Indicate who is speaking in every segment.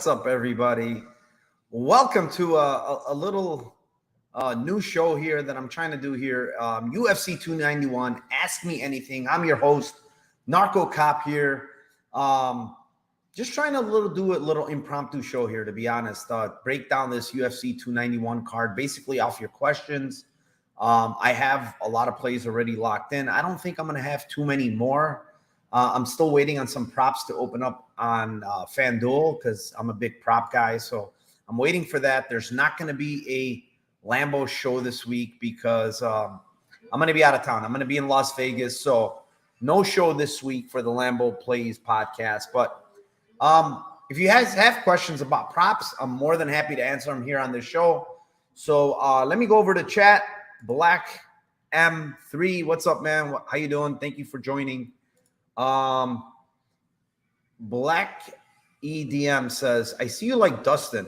Speaker 1: What's up, everybody? Welcome to a little new show here that I'm trying to do here. UFC 291, Ask Me Anything. I'm your host, Narcocop here. Just trying to do a little impromptu show here, to be honest. Break down this UFC 291 card, basically off your questions. I have a lot of plays already locked in. I don't think I'm going to have too many more. I'm still waiting on some props to open up on FanDuel because I'm a big prop guy. So I'm waiting for that. There's not going to be a Lambo show this week because I'm going to be out of town. I'm going to be in Las Vegas. So no show this week for the Lambo Plays podcast. But if you guys have questions about props, I'm more than happy to answer them here on this show. So let me go over to chat. Black M3, what's up, man? How you doing? Thank you for joining. Black EDM says, I see you like Dustin.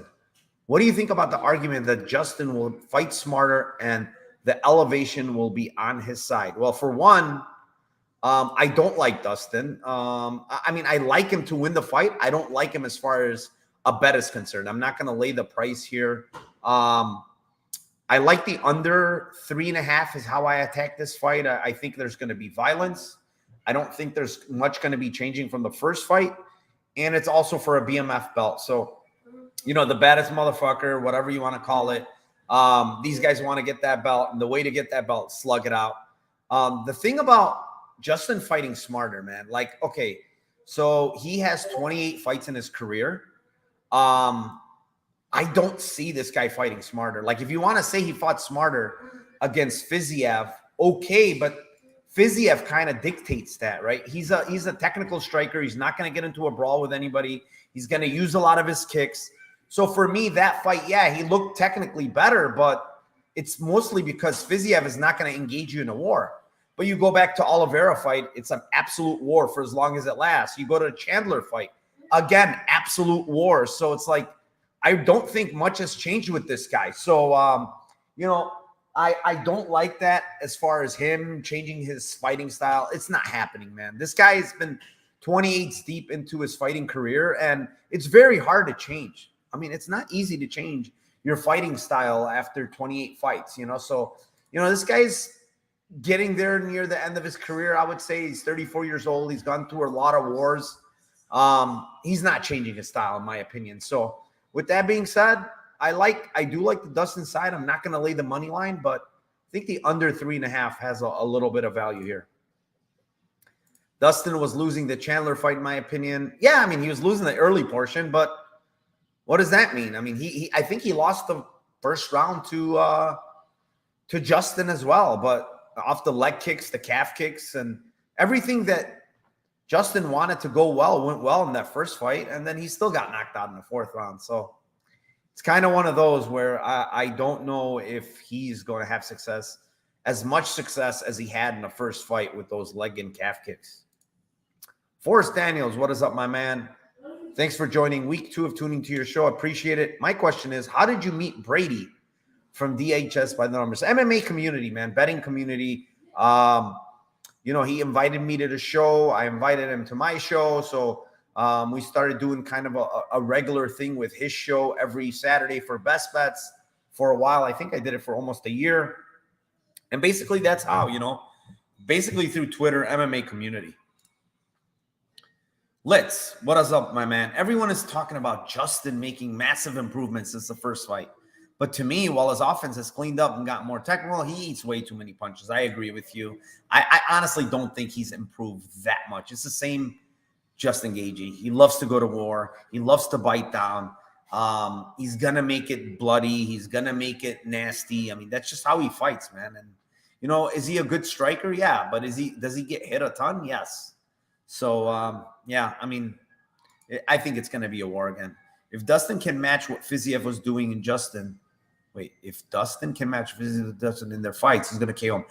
Speaker 1: What do you think about the argument that Justin will fight smarter and the elevation will be on his side? Well, for one, I don't like Dustin. I mean, I like him to win the fight. I don't like him as far as a bet is concerned. I'm not going to lay the price here. I like the under 3.5 is how I attack this fight. I think there's going to be violence. I don't think there's much going to be changing from the first fight. And it's also for a BMF belt. So, you know, the baddest motherfucker, whatever you want to call it. These guys want to get that belt. And the way to get that belt, slug it out. The thing about Justin fighting smarter, man. Like, okay, so he has 28 fights in his career. I don't see this guy fighting smarter. Like, if you want to say he fought smarter against Fiziev, okay, but Fiziev kind of dictates that, right? He's a technical striker. He's not going to get into a brawl with anybody. He's going to use a lot of his kicks. So for me, that fight, yeah, he looked technically better, but it's mostly because Fiziev is not going to engage you in a war. But you go back to Oliveira fight, it's an absolute war for as long as it lasts. You go to the Chandler fight, again, absolute war. So it's like, I don't think much has changed with this guy. So, you know, I don't like that as far as him changing his fighting style. It's not happening, man. This guy has been 28 deep into his fighting career, and it's very hard to change. I mean, it's not easy to change your fighting style after 28 fights, you know? So, you know, this guy's getting there near the end of his career. I would say he's 34 years old. He's gone through a lot of wars. He's not changing his style, in my opinion. So with that being said, I do like the Dustin side. I'm not going to lay the money line, but I think the under 3.5 has a little bit of value here. Dustin was losing the Chandler fight, in my opinion. Yeah, I mean, he was losing the early portion, but what does that mean? I mean, I think he lost the first round to Justin as well, but off the leg kicks, the calf kicks, and everything that Justin wanted to go well went well in that first fight, and then he still got knocked out in the fourth round. So it's kind of one of those where I don't know if he's going to have success, as much success as he had in the first fight with those leg and calf kicks. Forrest Daniels, what is up, my man? Thanks for joining week 2 of tuning to your show. Appreciate it. My question is, how did you meet Brady from DHS by the numbers? MMA community, man, betting community. You know, he invited me to the show. I invited him to my show. So we started doing kind of a regular thing with his show every Saturday for best bets for a while. I think I did it for almost a year. And basically that's how, you know, basically through Twitter, MMA community. Litz, what is up, my man? Everyone is talking about Justin making massive improvements since the first fight. But to me, while his offense has cleaned up and got more technical, he eats way too many punches. I agree with you. I honestly don't think he's improved that much. It's the same Justin Gagey. He loves to go to war. He loves to bite down. He's going to make it bloody. He's going to make it nasty. I mean, that's just how he fights, man. And, you know, is he a good striker? Yeah. But does he get hit a ton? Yes. So, yeah, I mean, I think it's going to be a war again. If Dustin can match what Fiziev was doing in Justin, if Dustin can match Fiziev and Dustin in their fights, he's going to KO him.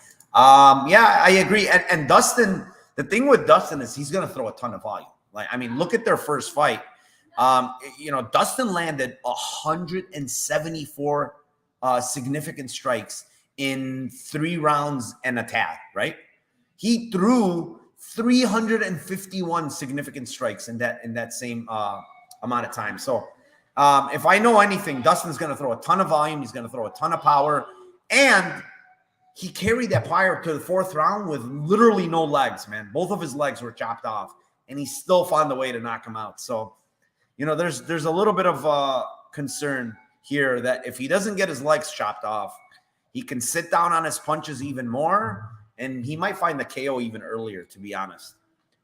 Speaker 1: Yeah, I agree. And Dustin, the thing with Dustin is he's going to throw a ton of volume. Like, I mean, look at their first fight. You know, Dustin landed 174 significant strikes in 3 rounds and a tad, right? He threw 351 significant strikes in that same amount of time. So If I know anything, Dustin's going to throw a ton of volume. He's going to throw a ton of power. And he carried that Poirier to the 4th round with literally no legs, man. Both of his legs were chopped off, and he still found a way to knock him out. So, you know, there's a little bit of concern here that if he doesn't get his legs chopped off, he can sit down on his punches even more, and he might find the KO even earlier, to be honest.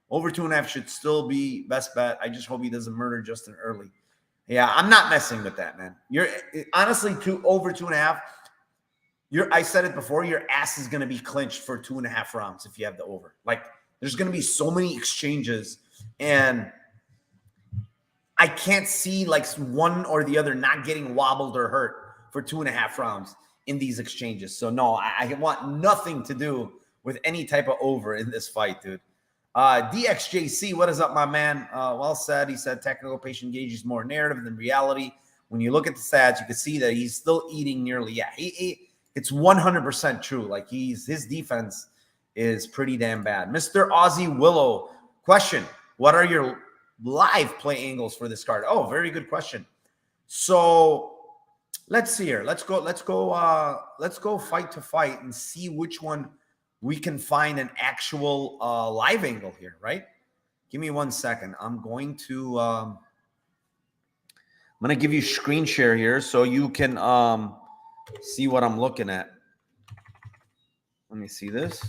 Speaker 1: Over 2.5 should still be best bet. I just hope he doesn't murder Justin early. Yeah, I'm not messing with that, man. You're honestly over 2.5. I said it before, your ass is going to be clinched for 2.5 rounds if you have the over. Like, there's going to be so many exchanges, and I can't see like one or the other not getting wobbled or hurt for 2.5 rounds in these exchanges. So no, I want nothing to do with any type of over in this fight, dude. DXJC, what is up, my man? Well said. He said technical patient Gagey is more narrative than reality. When you look at the stats, you can see that he's still eating nearly. Yeah, it's 100% true. Like his defense is pretty damn bad. Mr. Aussie Willow, question: what are your live play angles for this card? Oh, very good question. So let's see here. Let's go fight to fight and see which one we can find an actual live angle here, right? Give me 1 second. I'm going to give you screen share here so you can see what I'm looking at. Let me see this.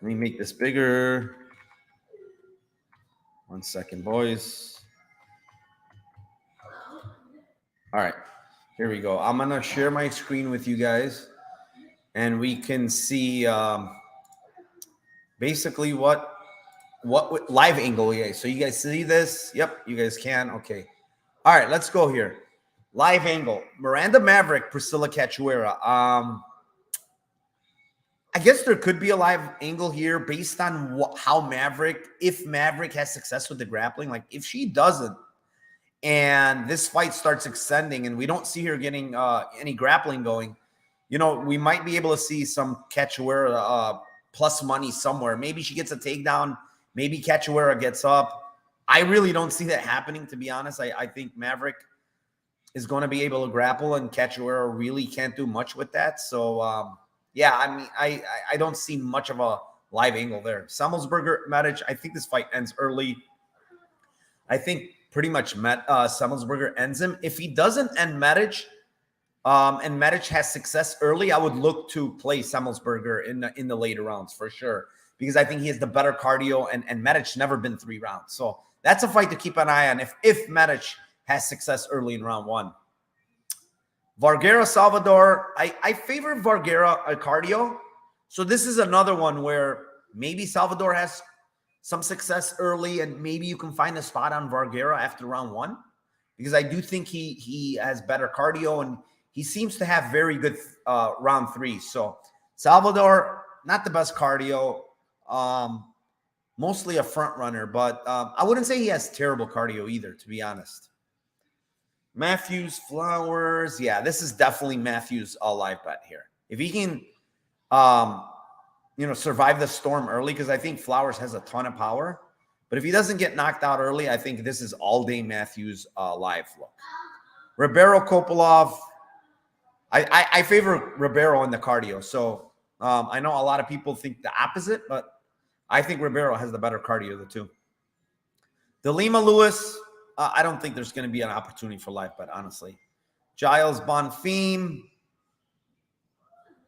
Speaker 1: Let me make this bigger. 1 second, boys. All right, here we go. I'm gonna share my screen with you guys, and we can see basically what live angle. Yeah, so you guys see this? Yep, you guys can. Okay. All right, let's go here. Live angle. Miranda Maverick, Priscilla Cachoeira. I guess there could be a live angle here based on how if Maverick has success with the grappling. Like if she doesn't, and this fight starts extending and we don't see her getting any grappling going, you know, we might be able to see some Cachoeira plus money somewhere. Maybe she gets a takedown. Maybe Cachoeira gets up. I really don't see that happening, to be honest. I think Maverick is going to be able to grapple, and Cachoeira really can't do much with that. So, yeah, I mean, I don't see much of a live angle there. Semelsberger, Medic, I think this fight ends early. I think pretty much Semelsberger ends him. If he doesn't end Medic, and Medic has success early, I would look to play Semelsberger in the later rounds for sure, because I think he has the better cardio, and Medic's never been 3 rounds. So that's a fight to keep an eye on if Medic has success early in round 1. Vergara Salvador, I favor Vergara cardio. So this is another one where maybe Salvador has some success early, and maybe you can find a spot on Vergara after round 1, because I do think he has better cardio, and he seems to have very good round 3. So Salvador, not the best cardio, mostly a front runner, but I wouldn't say he has terrible cardio either, to be honest. Matthews, Flowers. Yeah, this is definitely Matthews a live bet here. If he can, survive the storm early, because I think Flowers has a ton of power. But if he doesn't get knocked out early, I think this is all-day Matthews live look. Ribeiro Kopolov. I favor Ribeiro in the cardio. So I know a lot of people think the opposite, but I think Ribeiro has the better cardio of the two. DeLima Lewis. I don't think there's going to be an opportunity for live bet, honestly. Giles Bonfim.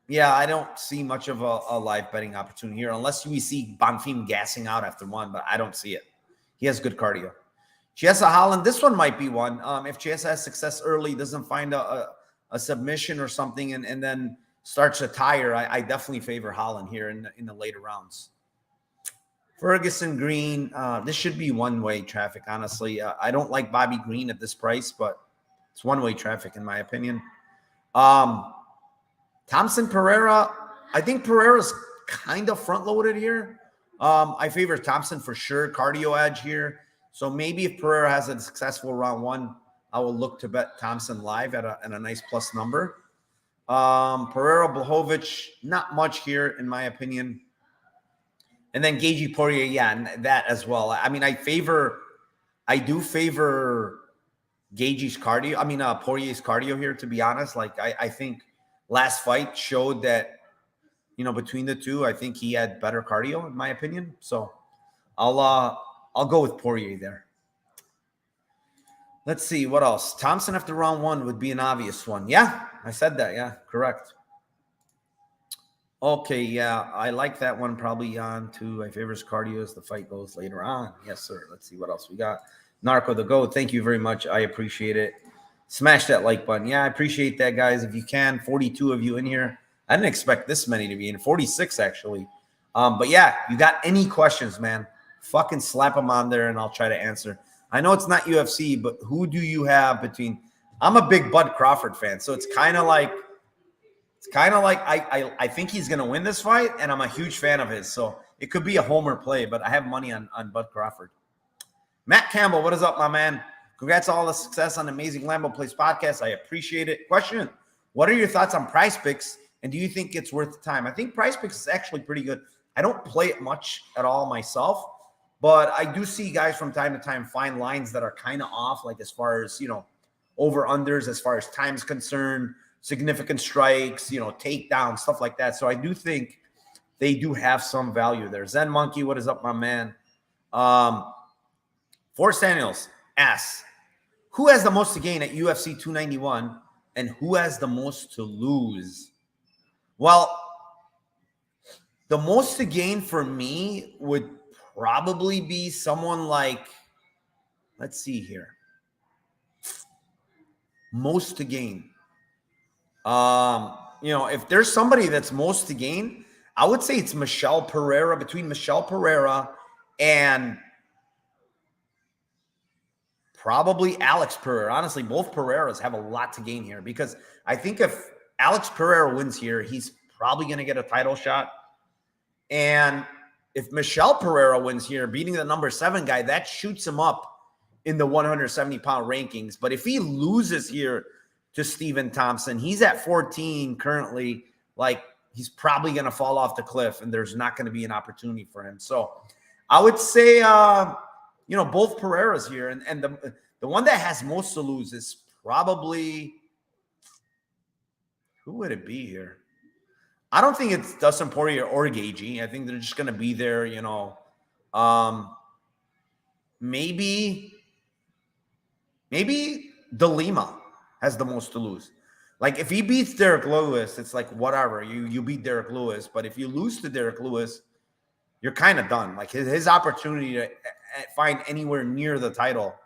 Speaker 1: Yeah, I don't see much of a live betting opportunity here, unless we see Bonfim gassing out after 1, but I don't see it. He has good cardio. Chiesa Holland, this one might be one. If Chiesa has success early, doesn't find a submission or something, and then starts to tire, I definitely favor Holland here in the later rounds. Ferguson Green, this should be one-way traffic, honestly. I don't like Bobby Green at this price, but it's one-way traffic in my opinion. Thompson Pereira, I think Pereira's kind of front-loaded here. I favor Thompson for sure, cardio edge here. So maybe if Pereira has a successful round 1, I will look to bet Thompson live at a nice plus number. Pereira Blachowicz, not much here in my opinion. And then Gagey Poirier, yeah, and that as well. I mean, I favor I do favor Gagey's cardio. I mean, Poirier's cardio here, to be honest. Like, I think last fight showed that, you know, between the two, I think he had better cardio, in my opinion. So I'll go with Poirier there. Let's see what else. Thompson after round 1 would be an obvious one. Yeah, I said that. Yeah, correct. Okay, yeah, I like that one. Probably on to my favorite cardio as the fight goes later on. Yes, sir. Let's see what else we got. Narco the GOAT, thank you very much. I appreciate it. Smash that like button. Yeah, I appreciate that, guys. If you can, 42 of you in here. I didn't expect this many to be in, 46 actually. But yeah, you got any questions, man, fucking slap them on there and I'll try to answer. I know it's not UFC, but who do you have between? I'm a big Bud Crawford fan, so it's kind of like I think he's gonna win this fight, and I'm a huge fan of his. So it could be a homer play, but I have money on Bud Crawford. Matt Campbell, what is up, my man? Congrats on all the success on the Amazing Lambo Plays podcast. I appreciate it. Question: what are your thoughts on Prize Picks, and do you think it's worth the time? I think Prize Picks is actually pretty good. I don't play it much at all myself, but I do see guys from time to time find lines that are kind of off, like as far as, you know, over-unders, as far as time's concerned, significant strikes, you know, takedowns, stuff like that. So I do think they do have some value there. Zen Monkey, what is up, my man? Forrest Daniels asks, who has the most to gain at UFC 291 and who has the most to lose? Well, the most to gain for me would probably be someone like, let's see here. Most to gain. You know, if there's somebody that's most to gain, I would say it's Michelle Pereira, between Michelle Pereira and probably Alex Pereira. Honestly, both Pereiras have a lot to gain here, because I think if Alex Pereira wins here, he's probably going to get a title shot. And if Michelle Pereira wins here, beating the number 7 guy, that shoots him up in the 170-pound rankings. But if he loses here to Stephen Thompson, he's at 14 currently. Like, he's probably going to fall off the cliff, and there's not going to be an opportunity for him. So I would say, you know, both Pereiras here. And the one that has most to lose is probably, who would it be here? I don't think it's Dustin Poirier or Gagey. I think they're just going to be there, you know. Maybe De Lima has the most to lose. Like, if he beats Derek Lewis, it's like, whatever. You beat Derek Lewis. But if you lose to Derek Lewis, you're kind of done. Like, his opportunity to find anywhere near the title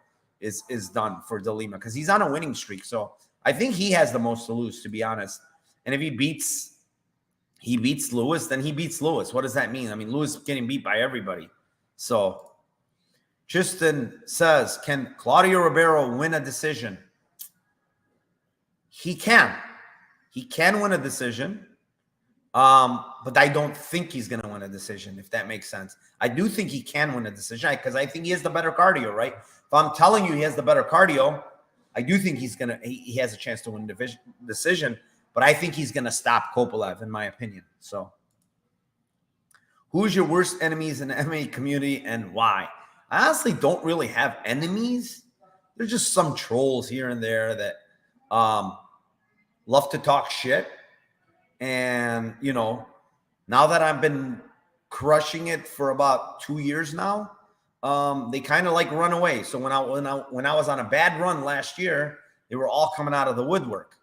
Speaker 1: is done for De Lima, because he's on a winning streak. So I think he has the most to lose, to be honest. And if he beats Lewis, then he beats Lewis. What does that mean? I mean, Lewis getting beat by everybody. So Tristan says, can Claudio Ribeiro win a decision? He can. He can win a decision. But I don't think he's going to win a decision, if that makes sense. I do think he can win a decision, because I think he has the better cardio, right? If I'm telling you he has the better cardio, I do think he has a chance to win a decision. But I think he's going to stop Kopelev, in my opinion. So, who's your worst enemies in the MMA community and why? I honestly don't really have enemies. There's just some trolls here and there that love to talk shit. And, you know, now that I've been crushing it for about 2 years now, they kind of like run away. So when I was on a bad run last year, they were all coming out of the woodwork.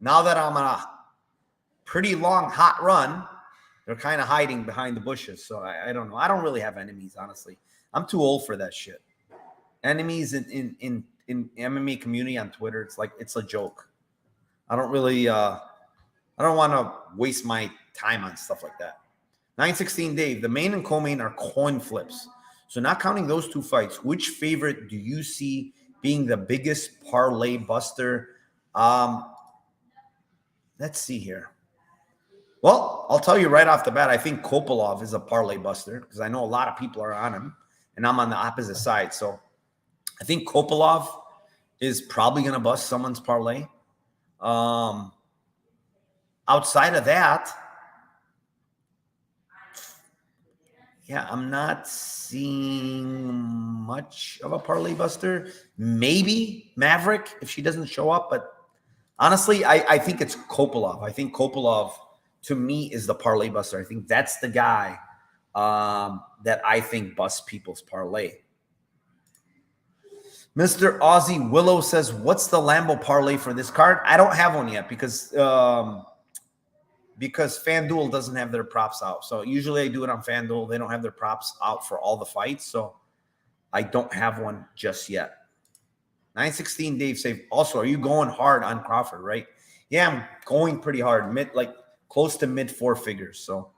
Speaker 1: Now that I'm on a pretty long, hot run, they're kind of hiding behind the bushes. So I don't know. I don't really have enemies, honestly. I'm too old for that shit. Enemies in MMA community on Twitter, it's like, it's a joke. I don't really, I don't want to waste my time on stuff like that. 916 Dave, the main and co-main are coin flips. So not counting those two fights, which favorite do you see being the biggest parlay buster? Let's see here. Well, I'll tell you right off the bat, I think Kopelov is a parlay buster, because I know a lot of people are on him, and I'm on the opposite side. So I think Kopelov is probably going to bust someone's parlay. Outside of that, Yeah, I'm not seeing much of a parlay buster. Maybe Maverick if she doesn't show up, but honestly, I think it's Kopilov. I think Kopilov, to me, is the parlay buster. I think that's the guy that I think busts people's parlay. Mr. Aussie Willow says, what's the Lambo parlay for this card? I don't have one yet because FanDuel doesn't have their props out. So usually I do it on FanDuel. They don't have their props out for all the fights. So I don't have one just yet. 916 Dave say, also, are you going hard on Crawford, right? Yeah, I'm going pretty hard, close to mid four figures. So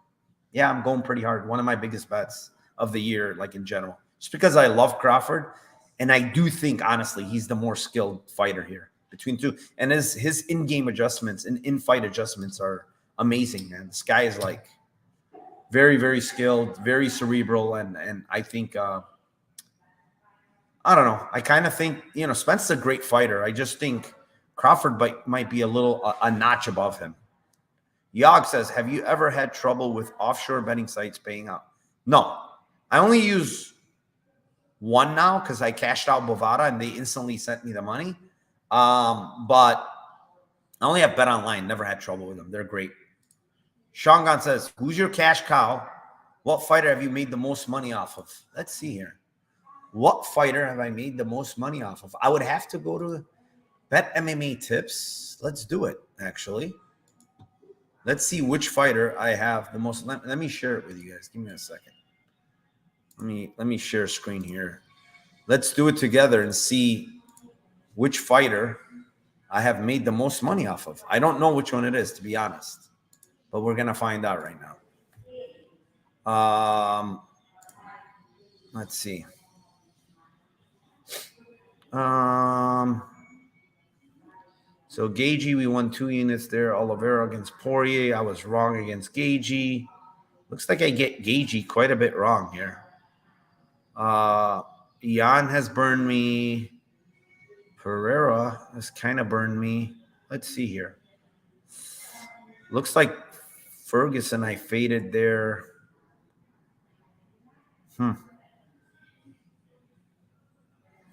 Speaker 1: yeah, I'm going pretty hard. One of my biggest bets of the year, like in general, just because I love Crawford. And I do think, honestly, he's the more skilled fighter here between two. And his in-game adjustments and in-fight adjustments are amazing, man. This guy is like very, very skilled, very cerebral. And I think, I don't know. I kind of think, Spence is a great fighter. I just think Crawford might be a notch above him. Yog says, have you ever had trouble with offshore betting sites paying out? No. I only use one now because I cashed out Bovada and they instantly sent me the money. But I only have Bet Online. Never had trouble with them. They're great. Shangan says, who's your cash cow? What fighter have you made the most money off of? Let's see here. What fighter have I made the most money off of? I would have to go to Bet MMA Tips. Let's do it, actually. Let's see which fighter I have the most. Let me share it with you guys. Give me a second. Let me share screen here. Let's do it together and see which fighter I have made the most money off of. I don't know which one it is, to be honest, but we're gonna find out right now. Let's see. So Gagey, we won 2 units there. Oliveira against Poirier. I was wrong against Gagey. Looks like I get Gagey quite a bit wrong here. Jan has burned me. Pereira has kind of burned me. Let's see here. Looks like Ferguson I faded there.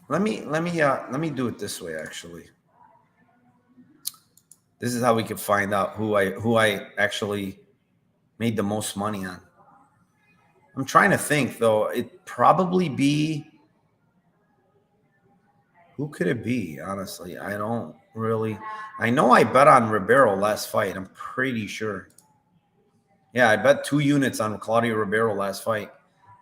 Speaker 1: Let me do it this way, actually. This is how we can find out who I actually made the most money on. I'm trying to think, though. It'd probably be... Who could it be, honestly? I don't really... I know I bet on Ribeiro last fight. I'm pretty sure. Yeah, I bet 2 units on Claudio Ribeiro last fight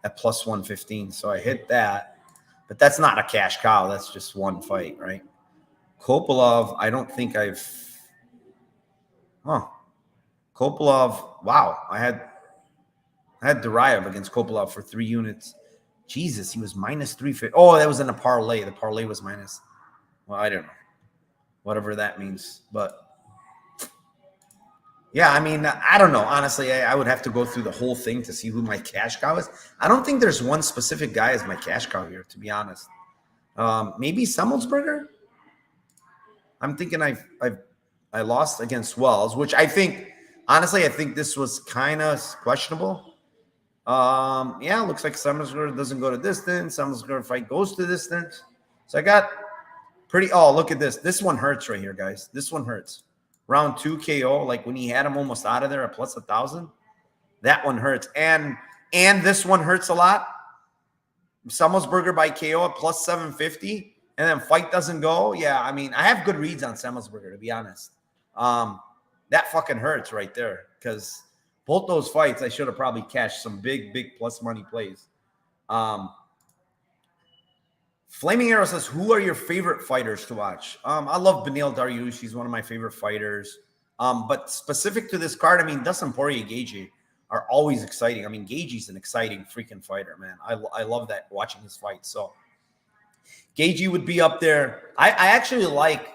Speaker 1: at plus 115. So I hit that. But that's not a cash cow. That's just one fight, right? Kopilov, I don't think I've... Kopilov, wow. I had Duraev against Kopilov for 3 units. Jesus, he was minus 350. Oh, that was in a parlay. The parlay was minus. Well, I don't know. Whatever that means. But yeah, I mean, I don't know. Honestly, I would have to go through the whole thing to see who my cash cow is. I don't think there's one specific guy as my cash cow here, to be honest. Maybe Semmelsberger? I'm thinking I lost against Wells, which I think, honestly, I think this was kind of questionable. Yeah, looks like Semmelsberger doesn't go to distance. Semmelsberger fight goes to distance. So I got pretty... Oh, look at this. This one hurts right here, guys. This one hurts. Round 2 KO, like when he had him almost out of there at plus 1,000. That one hurts. And this one hurts a lot. Semmelsberger by KO at plus 750. And then fight doesn't go. Yeah, I mean, I have good reads on Semmelsberger, to be honest. That fucking hurts right there. Because both those fights, I should have probably cashed some big plus money plays. Flaming Arrow says, who are your favorite fighters to watch? I love Beneil Dariush. He's one of my favorite fighters. But specific to this card, I mean, Dustin Poirier, Gagey are always exciting. I mean, Gagey's an exciting freaking fighter, man. I love that, watching his fight. So Gagey would be up there. I actually like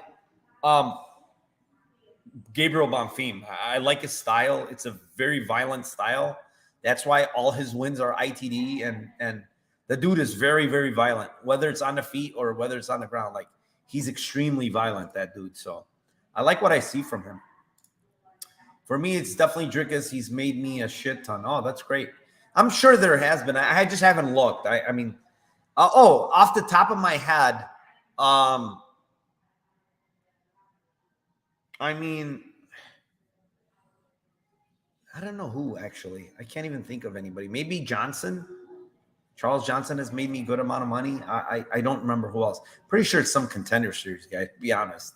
Speaker 1: Gabriel Bonfim. I like his style. It's a very violent style. That's why all his wins are ITD, and the dude is very, very violent, whether it's on the feet or whether it's on the ground. Like, he's extremely violent, that dude. So I like what I see from him. For me, it's definitely Drickus. He's made me a shit ton. Oh, that's great. I'm sure there has been. I just haven't looked. I mean, oh, off the top of my head, I mean, I don't know who actually. I can't even think of anybody. Maybe Johnson. Charles Johnson has made me a good amount of money. I don't remember who else. Pretty sure it's some Contender Series guy, to be honest.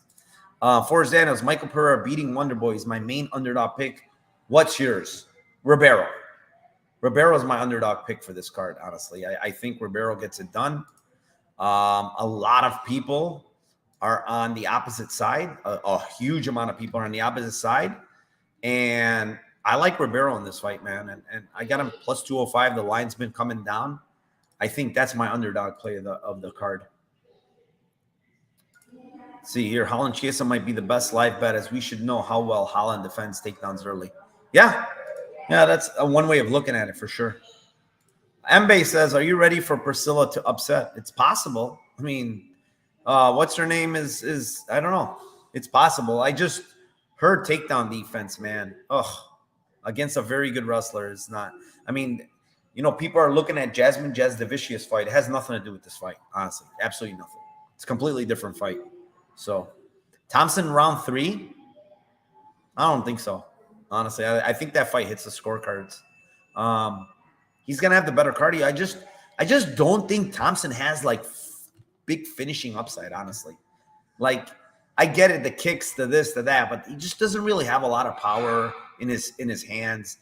Speaker 1: Forrest Daniels, Michael Pereira beating Wonder Boy is my main underdog pick. What's yours? Ribeiro. Ribeiro is my underdog pick for this card, honestly. I think Ribeiro gets it done. A lot of people are on the opposite side. A huge amount of people are on the opposite side. And I like Ribeiro in this fight, man. And I got him plus 205. The line's been coming down. I think that's my underdog play of the card. Let's see here, Holland Chiesa might be the best live bet, as we should know how well Holland defends takedowns early. Yeah, that's one way of looking at it for sure. Mbe says, are you ready for Priscilla to upset? It's possible. I mean, what's her name is I don't know. It's possible. I just her takedown defense, man. Against a very good wrestler is not. I mean, people are looking at Jasmine Jasudavicius fight. It has nothing to do with this fight, honestly. Absolutely nothing. It's a completely different fight. So, Thompson round 3? I don't think so. Honestly, I think that fight hits the scorecards. He's gonna have the better cardio. I just don't think Thompson has like big finishing upside. Honestly, like I get it, the kicks, the this, the that, but he just doesn't really have a lot of power in his hands.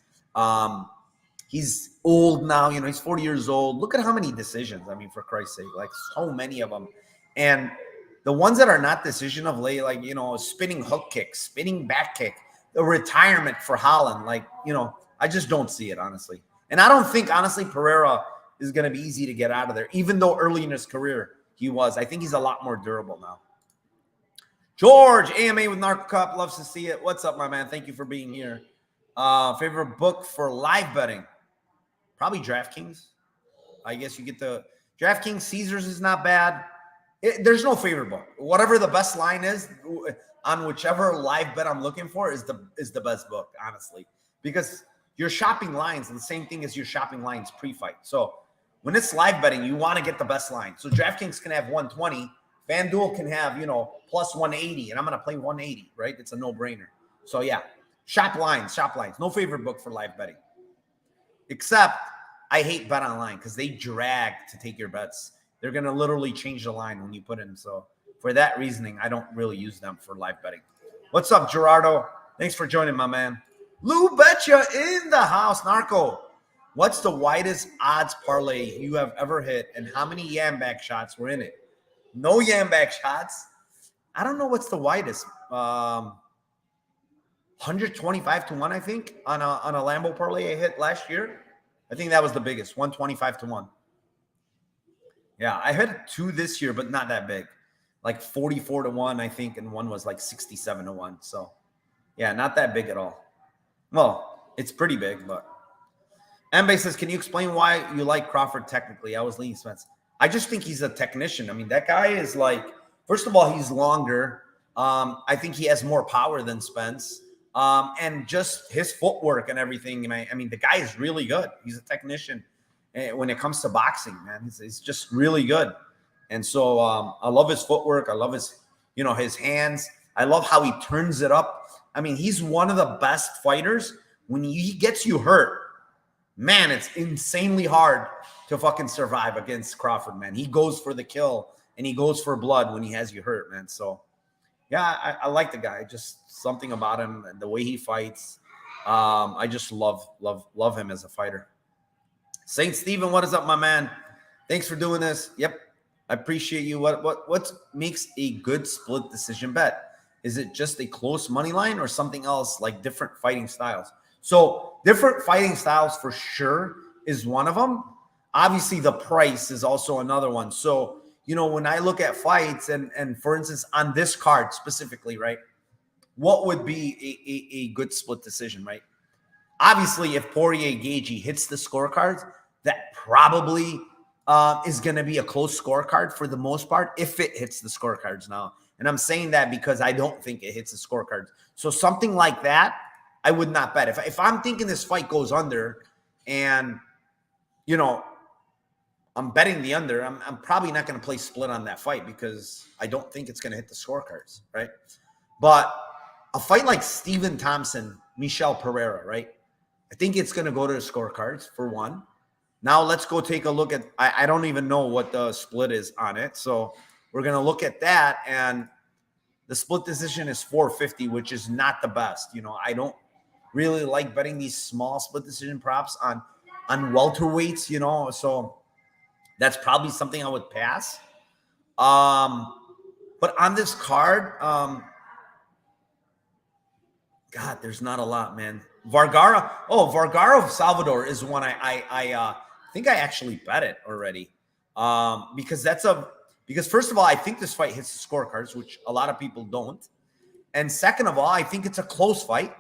Speaker 1: He's old now. He's 40 years old. Look at how many decisions. I mean, for Christ's sake, like so many of them, and the ones that are not decision of late, like spinning hook kick, spinning back kick, the retirement for Holland, like I just don't see it, honestly. And I don't think, honestly, Pereira is going to be easy to get out of there, even though early in his career he was. I think he's a lot more durable now. George, AMA with Narcocop, loves to see it. What's up, my man? Thank you for being here. Favorite book for live betting? Probably DraftKings. I guess you get the DraftKings. Caesars is not bad. There's no favorite book. Whatever the best line is on whichever live bet I'm looking for is the best book, honestly, because you're shopping lines and the same thing as you're shopping lines pre-fight. So when it's live betting, you want to get the best line. So DraftKings can have 120. FanDuel can have, plus 180. And I'm going to play 180, right? It's a no-brainer. So, yeah, shop lines. No favorite book for live betting. Except I hate Bet Online because they drag to take your bets. They're going to literally change the line when you put in. So for that reasoning, I don't really use them for live betting. What's up, Gerardo? Thanks for joining, my man. Lou Betcha in the house. Narco, what's the widest odds parlay you have ever hit, and how many Yamback shots were in it? No Yamback shots. I don't know what's the widest. 125 to 1, I think, on a Lambo parlay I hit last year. I think that was the biggest, 125 to 1. Yeah, I hit 2 this year, but not that big. Like 44 to 1, I think, and one was like 67 to 1. So, yeah, not that big at all. Well, it's pretty big, but Mbe says, can you explain why you like Crawford technically? I was leaning Spence. I just think he's a technician. I mean, that guy is like, first of all, he's longer. I think he has more power than Spence. And just his footwork and everything. I mean, the guy is really good. He's a technician when it comes to boxing, man. He's just really good. And so I love his footwork. I love his, his hands. I love how he turns it up. I mean, he's one of the best fighters. When he gets you hurt, man, it's insanely hard to fucking survive against Crawford, man. He goes for the kill and he goes for blood when he has you hurt, man. So, yeah, I like the guy. Just something about him and the way he fights. I just love him as a fighter. Saint Steven, what is up, my man? Thanks for doing this. Yep, I appreciate you. What makes a good split decision bet? Is it just a close money line or something else like different fighting styles? So different fighting styles for sure is one of them. Obviously, the price is also another one. So, when I look at fights and for instance, on this card specifically, right, what would be a good split decision, right? Obviously, if Poirier Gagey hits the scorecards, that probably is going to be a close scorecard for the most part if it hits the scorecards now. And I'm saying that because I don't think it hits the scorecards. So something like that, I would not bet. If I'm thinking this fight goes under and you know, I'm betting the under. I'm probably not going to play split on that fight because I don't think it's going to hit the scorecards, right? But a fight like Stephen Thompson, Michel Pereira, right? I think it's going to go to the scorecards for one. Now let's go take a look at, I don't even know what the split is on it. So we're going to look at that. And the split decision is 450, which is not the best. You know, I don't really like betting these small split decision props on welterweights, you know, so that's probably something I would pass. But on this card, God, there's not a lot, man. Vergara of Salvador is one I think I actually bet it already. Because first of all, I think this fight hits the scorecards, which a lot of people don't. And second of all, I think it's a close fight.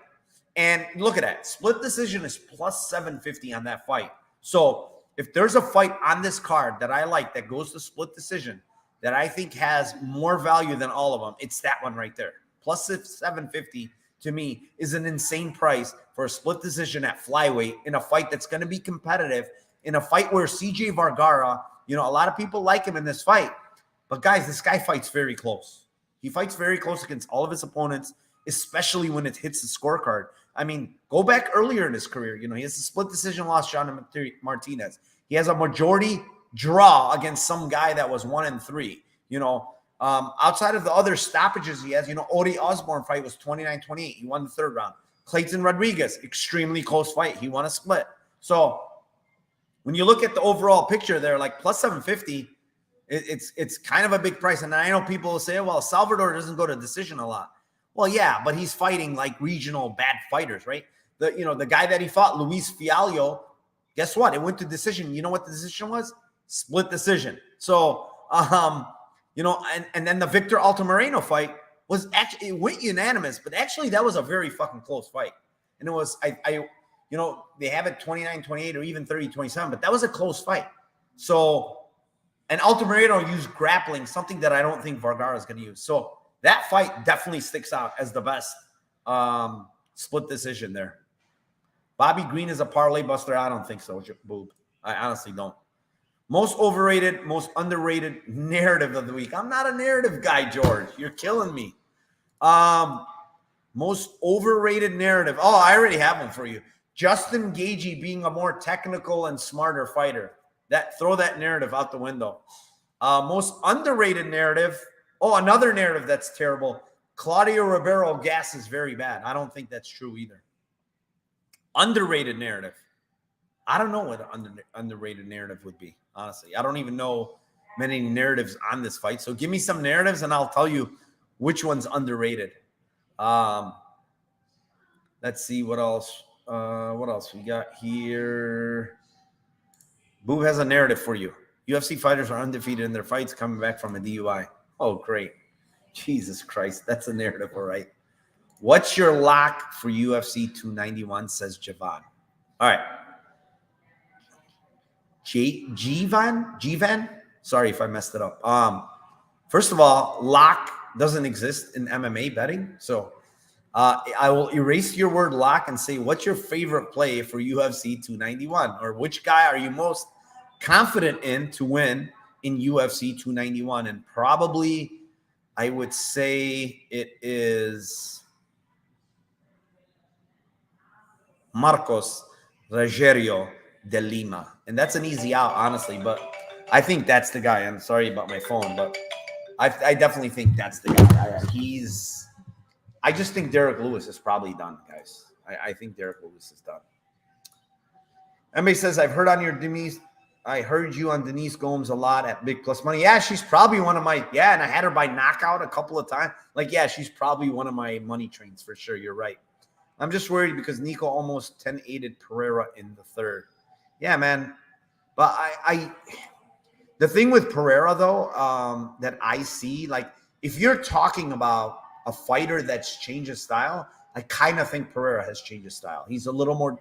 Speaker 1: And look at that. Split decision is plus 750 on that fight. So if there's a fight on this card that I like that goes to split decision that I think has more value than all of them, it's that one right there. Plus 750 to me is an insane price for a split decision at flyweight in a fight that's going to be competitive, in a fight where CJ Vergara, you know, a lot of people like him in this fight. But guys, this guy fights very close. He fights very close against all of his opponents, especially when it hits the scorecard. I mean, go back earlier in his career. You know, he has a split decision loss, John Martinez. He has a majority draw against some guy that was 1-3. You know, outside of the other stoppages he has, you know, Odi Osborne fight was 29-28. He won the third round. Clayton Rodriguez, extremely close fight. He won a split. So when you look at the overall picture there, like plus 750, it's kind of a big price. And I know people will say, well, Salvador doesn't go to decision a lot. Well, yeah, but he's fighting like regional bad fighters, right? The guy that he fought, Luis Fialho, guess what? It went to decision. You know what the decision was? Split decision. So, you know, and then the Victor Altamirano fight was actually, it went unanimous, but actually that was a very fucking close fight. And it was, you know, they have it 29-28 or even 30-27, but that was a close fight. So, and Altamirano used grappling, something that I don't think Vergara is going to use. So that fight definitely sticks out as the best split decision there. Bobby Green is a parlay buster. I don't think so, Boob. I honestly don't. Most overrated, most underrated narrative of the week. I'm not a narrative guy, George. You're killing me. Most overrated narrative. Oh, I already have one for you. Justin Gagey being a more technical and smarter fighter. Throw that narrative out the window. Most underrated narrative. Oh, another narrative that's terrible. Claudio Ribeiro gas is very bad. I don't think that's true either. Underrated narrative. I don't know what an underrated narrative would be, honestly. I don't even know many narratives on this fight. So give me some narratives and I'll tell you which one's underrated. Let's see what else. What else we got here? Boo has a narrative for you. UFC fighters are undefeated in their fights coming back from a DUI. Oh, great. Jesus Christ. That's a narrative, all right. What's your lock for UFC 291, says Javon. All right. Jivan? Sorry if I messed it up. First of all, lock doesn't exist in MMA betting. So I will erase your word lock and say, what's your favorite play for UFC 291? Or which guy are you most confident in to win in UFC 291? And probably I would say it is Marcos Rogerio de Lima. And that's an easy out, honestly, but I think that's the guy. I'm sorry about my phone, but I definitely think that's the guy. I just think Derek Lewis is probably done, guys. I think Derek Lewis is done. Emily says, I heard you on Denise Gomes a lot at Big Plus Money. Yeah, she's probably one of my, and I had her by knockout a couple of times. She's probably one of my money trains for sure. You're right. I'm just worried because Nico almost 10-8'd Pereira in the third. Yeah, man. But the thing with Pereira, though, that I see, like, if you're talking about a fighter that's changed his style, I kind of think Pereira has changed his style. He's a little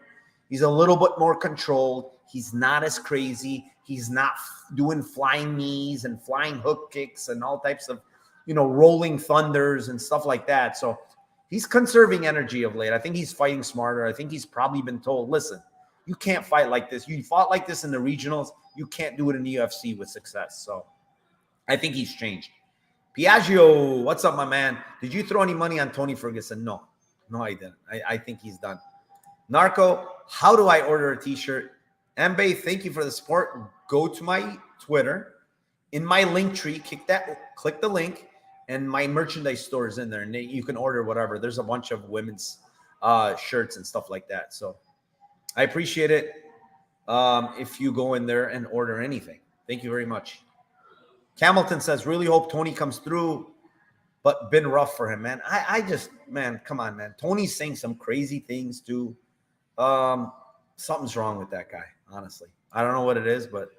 Speaker 1: bit more controlled. He's not as crazy. He's not doing flying knees and flying hook kicks and all types of, rolling thunders and stuff like that. So he's conserving energy of late. I think he's fighting smarter. I think he's probably been told, listen, You can't fight like this. You fought like this in the regionals. You can't do it in the UFC with success. So I think he's changed. Piaggio, what's up, my man? Did you throw any money on Tony Ferguson? No, I didn't. I think he's done. Narco, how do I order a t-shirt? Mbae, thank you for the support. Go to my Twitter. In my link tree, click the link, and my merchandise store is in there, and you can order whatever. There's a bunch of women's shirts and stuff like that. So I appreciate it if you go in there and order anything. Thank you very much. Hamilton says, really hope Tony comes through, but been rough for him, man. I just, man, come on, man. Tony's saying some crazy things too. Something's wrong with that guy, honestly. I don't know what it is, but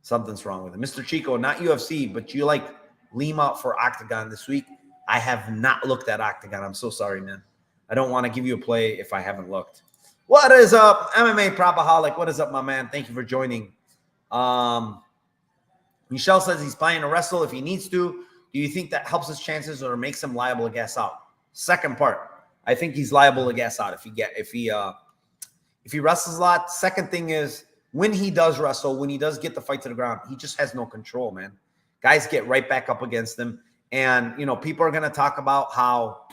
Speaker 1: something's wrong with him. Mr. Chico, not UFC, but you like Lima for Octagon this week? I have not looked at Octagon. I'm so sorry, man. I don't want to give you a play if I haven't looked. What is up, MMA Propaholic? What is up, my man? Thank you for joining. Michelle says he's planning to wrestle if he needs to. Do you think that helps his chances or makes him liable to gas out? Second part, I think he's liable to gas out if he wrestles a lot. Second thing is, when he does wrestle, when he does get the fight to the ground, he just has no control, man. Guys get right back up against him. And, people are going to talk about how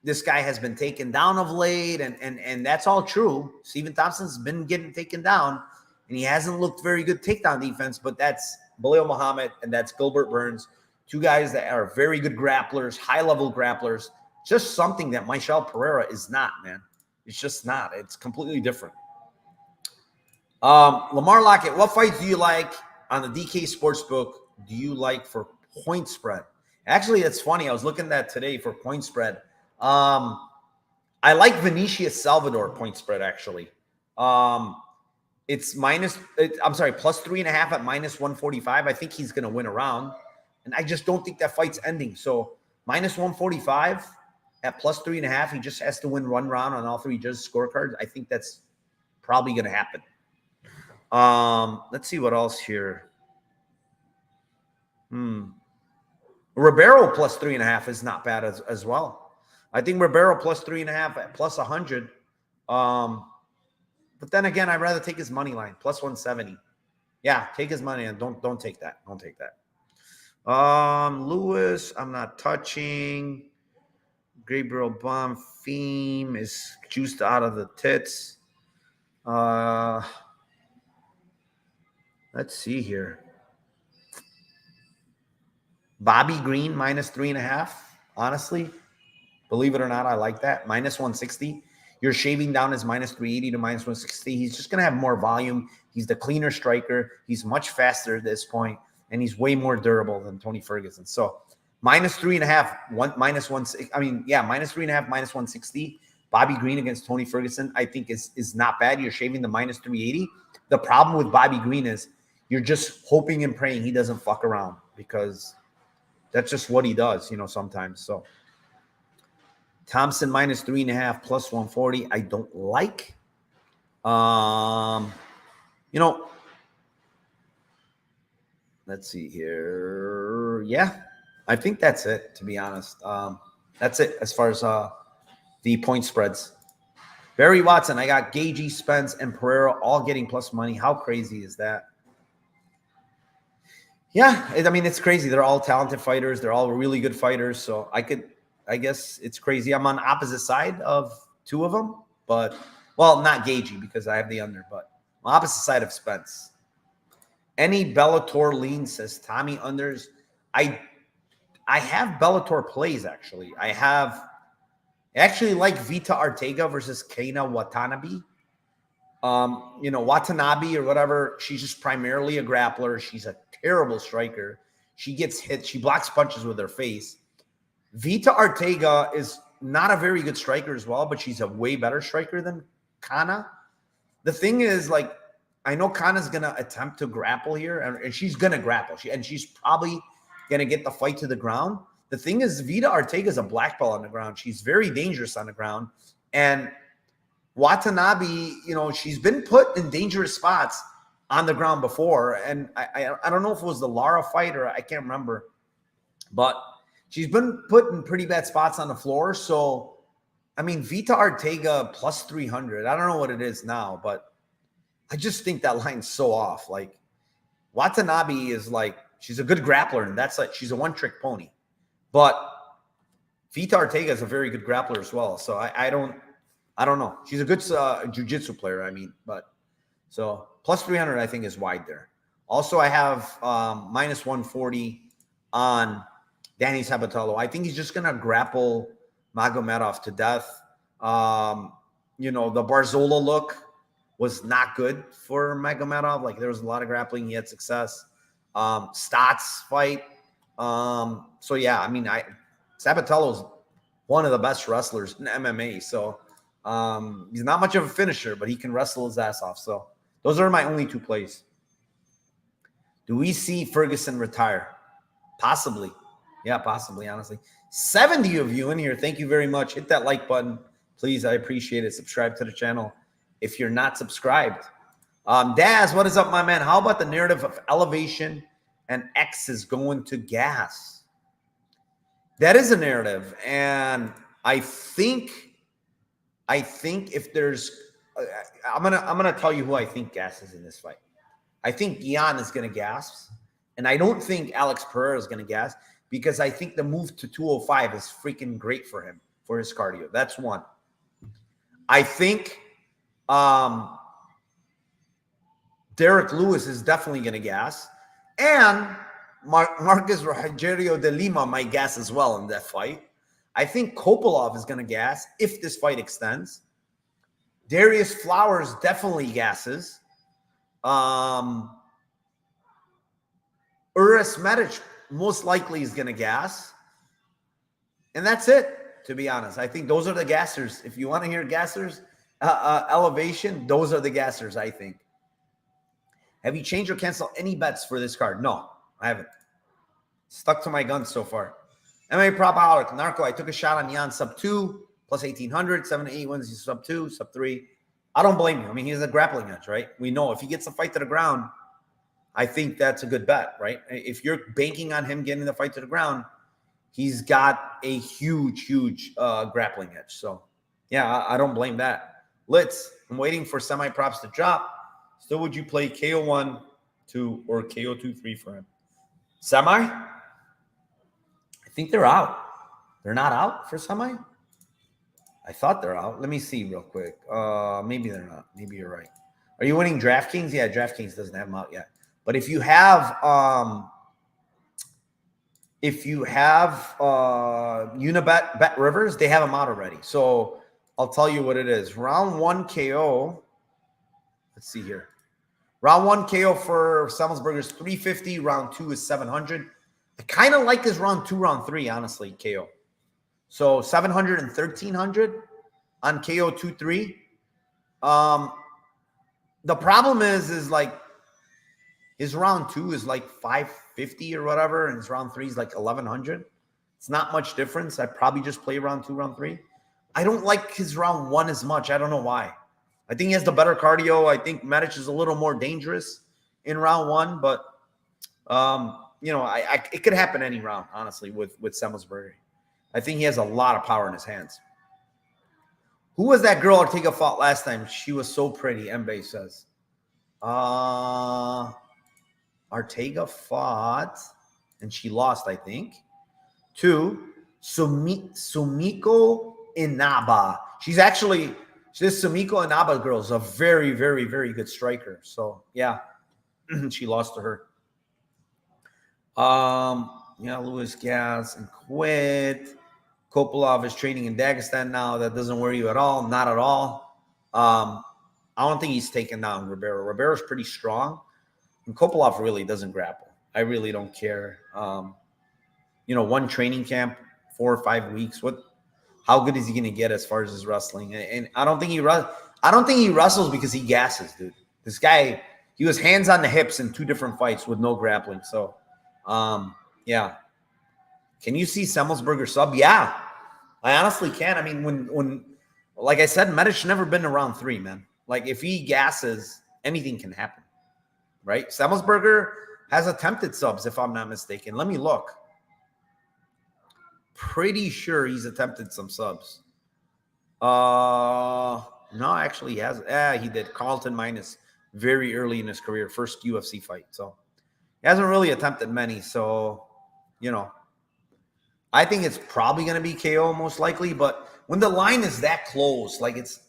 Speaker 1: this guy has been taken down of late. And that's all true. Stephen Thompson's been getting taken down, and he hasn't looked very good takedown defense, but that's Belal Muhammad and that's Gilbert Burns, two guys that are very good grapplers, high-level grapplers, just something that Michelle Pereira is not, man. It's just not. It's completely different. Lamar Lockett, what fights do you like on the DK Sportsbook? Do you like for point spread? Actually, it's funny. I was looking at that today for point spread. I like Vinicius Salvador point spread, actually. It's plus 3.5 at minus 145. I think he's going to win a round. And I just don't think that fight's ending. So minus 145 at plus 3.5. He just has to win one round on all three judges' scorecards. I think that's probably going to happen. Let's see what else here. Ribeiro plus 3.5 is not bad as well. I think Ribeiro plus 3.5 at plus 100. But then again, I'd rather take his money line, plus 170. Yeah, take his money and don't take that. Don't take that. Lewis, I'm not touching. Gabriel Bonfim is juiced out of the tits. Let's see here. Bobby Green, minus 3.5. Honestly, believe it or not, I like that. Minus 160. You're shaving down his minus 380 to minus 160. He's just going to have more volume. He's the cleaner striker. He's much faster at this point, and he's way more durable than Tony Ferguson. So minus 3.5, minus 160. Minus 3.5, minus 160. Bobby Green against Tony Ferguson, I think is not bad. You're shaving the minus 380. The problem with Bobby Green is you're just hoping and praying he doesn't fuck around, because that's just what he does, sometimes. So Thompson minus 3.5 plus 140. I don't like. Let's see here. Yeah, I think that's it, to be honest. That's it as far as the point spreads. Barry Watson, I got Gagey, Spence, and Pereira all getting plus money. How crazy is that? Yeah, it's crazy. They're all talented fighters. They're all really good fighters. So I guess it's crazy. I'm on the opposite side of two of them, but, not Gagey because I have the under, but on the opposite side of Spence. Any Bellator lean, says Tommy unders. I have Bellator plays, actually. I actually like Vita Ortega versus Kana Watanabe. Watanabe or whatever, she's just primarily a grappler. She's a terrible striker. She gets hit. She blocks punches with her face. Vita Ortega is not a very good striker as well, but she's a way better striker than Kana. The thing is, I know Kana's going to attempt to grapple here, and she's going to grapple. She's probably going to get the fight to the ground. The thing is, Vita Ortega is a black belt on the ground. She's very dangerous on the ground. And Watanabe, she's been put in dangerous spots on the ground before. And I don't know if it was the Lara fight or I can't remember. But she's been put in pretty bad spots on the floor. So I mean, Vita Ortega plus 300. I don't know what it is now, but I just think that line's so off. Like, Watanabe is like, she's a good grappler, and that's like, she's a one-trick pony. But Vita Ortega is a very good grappler as well. So I don't know. She's a good jiu-jitsu player, I mean. But so plus 300, I think, is wide there. Also, I have minus 140 on Danny Sabatello. I think he's just going to grapple Magomedov to death. You know, the Barzola look was not good for Magomedov. Like, there was a lot of grappling. He had success. Stats fight. So, yeah, I mean, Sabatello's one of the best wrestlers in MMA. So, he's not much of a finisher, but he can wrestle his ass off. So, those are my only two plays. Do we see Ferguson retire? Possibly. Yeah, possibly, honestly. 70 of you in here. Thank you very much. Hit that like button. Please, I appreciate it. Subscribe to the channel if you're not subscribed. Daz, what is up, my man? How about the narrative of elevation and X is going to gas? That is a narrative. And I think if there's I'm gonna tell you who I think gasses in this fight. I think Gian is going to gas, and I don't think Alex Pereira is going to gas because I think the move to 205 is freaking great for him, for his cardio. That's one. I think Derek Lewis is definitely going to gas, and Marcus Rogerio de Lima might gas as well in that fight. I think Kopolov is going to gas if this fight extends. Darius Flowers definitely gasses. Uras Medic most likely is going to gas. And that's it, to be honest. I think those are the gassers. If you want to hear gassers, elevation, those are the gassers, I think. Have you changed or canceled any bets for this card? No, I haven't. Stuck to my guns so far. MMA prop out. Narco, I took a shot on Jan sub 2, plus 1,800, 7 to 8 wins, he's sub 2, sub 3. I don't blame you. I mean, he has a grappling edge, right? We know if he gets the fight to the ground, I think that's a good bet, right? If you're banking on him getting the fight to the ground, he's got a huge grappling edge. So, yeah, I don't blame that. Litz, I'm waiting for semi-props to drop. Still, would you play KO1, 2, or KO2, 3 for him? Semi? I think they're out. They're not out for semi? I thought they're out. Let me see real quick. Maybe they're not. Maybe you're right. Are you winning DraftKings? Yeah, DraftKings doesn't have them out yet. But if you have Unibet Bet Rivers, they have them out already. So I'll tell you what it is. Round 1 KO. Let's see here. Round 1 KO for Semmelsberger is 350. Round 2 is 700. I kind of like his round 2, round 3, honestly, KO. So 700 and 1,300 on KO 2-3. The problem is like his round 2 is like 550 or whatever, and his round 3 is like 1,100. It's not much difference. I probably just play round 2, round 3. I don't like his round 1 as much. I don't know why. I think he has the better cardio. I think Medic is a little more dangerous in round 1, but you know, it could happen any round, honestly, with Semmelsberger. I think he has a lot of power in his hands. Who was that girl Ortega fought last time? She was so pretty, Mbae says. Ortega fought, and she lost, I think, to Sumiko Inaba. She's actually, this Sumiko Inaba girl is a very, very, very good striker. So, yeah, she lost to her. Yeah, Louis Gas and quit. Kopolov is training in Dagestan now. That doesn't worry you at all. Not at all. I don't think he's taken down Ribeiro. Ribeiro's pretty strong. And Kopolov really doesn't grapple. I really don't care. You know, one training camp, 4 or 5 weeks. How good is he going to get as far as his wrestling? And I don't think he wrestles because he gasses, dude. This guy, he was hands on the hips in 2 different fights with no grappling. So, yeah. Can you see Semmelsberger sub? Yeah, I honestly can. I mean, when like I said, Medic's never been to round 3, man. Like, if he gasses, anything can happen, right? Semmelsberger has attempted subs, if I'm not mistaken. Let me look. Pretty sure he's attempted some subs. No, actually, he has. He did. Carlton minus very early in his career, first UFC fight. So he hasn't really attempted many. So, I think it's probably going to be KO most likely. But when the line is that close, like it's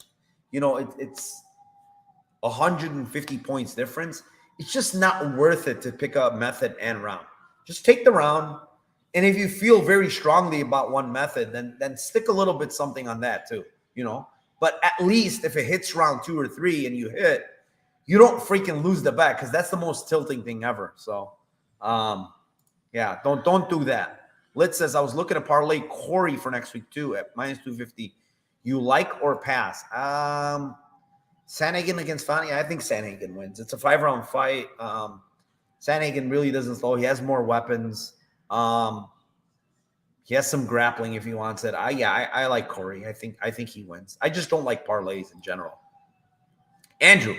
Speaker 1: 150 points difference, it's just not worth it to pick up method and round. Just take the round. And if you feel very strongly about one method, then stick a little bit something on that too, But at least if it hits round 2 or 3 and you hit, you don't freaking lose the bet, because that's the most tilting thing ever. So, yeah, don't do that. Lit says, I was looking at parlay Corey for next week too at minus 250. You like or pass? Sandhagen against Fanny. I think Sandhagen wins. It's a 5-round fight. Sandhagen really doesn't slow. He has more weapons. He has some grappling if he wants it. I like Corey. I think he wins. I just don't like parlays in general. Andrew,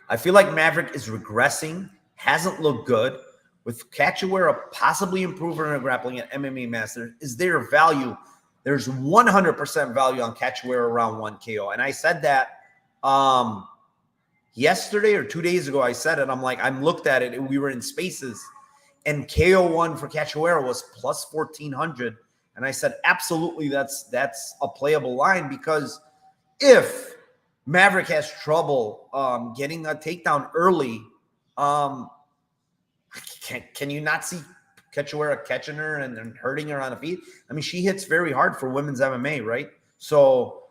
Speaker 1: I feel like Maverick is regressing. Hasn't looked good. With Cachoeira possibly improving her grappling at MMA Masters, is there value? There's 100% value on Cachoeira round 1 KO. And I said that yesterday or 2 days ago. I said it. I'm looked at it, and we were in spaces, and KO1 for Cachoeira was plus 1,400. And I said, absolutely, that's a playable line, because if Maverick has trouble getting a takedown early, can you not see Cachoeira catching her and hurting her on the feet? I mean, she hits very hard for women's MMA, right? So,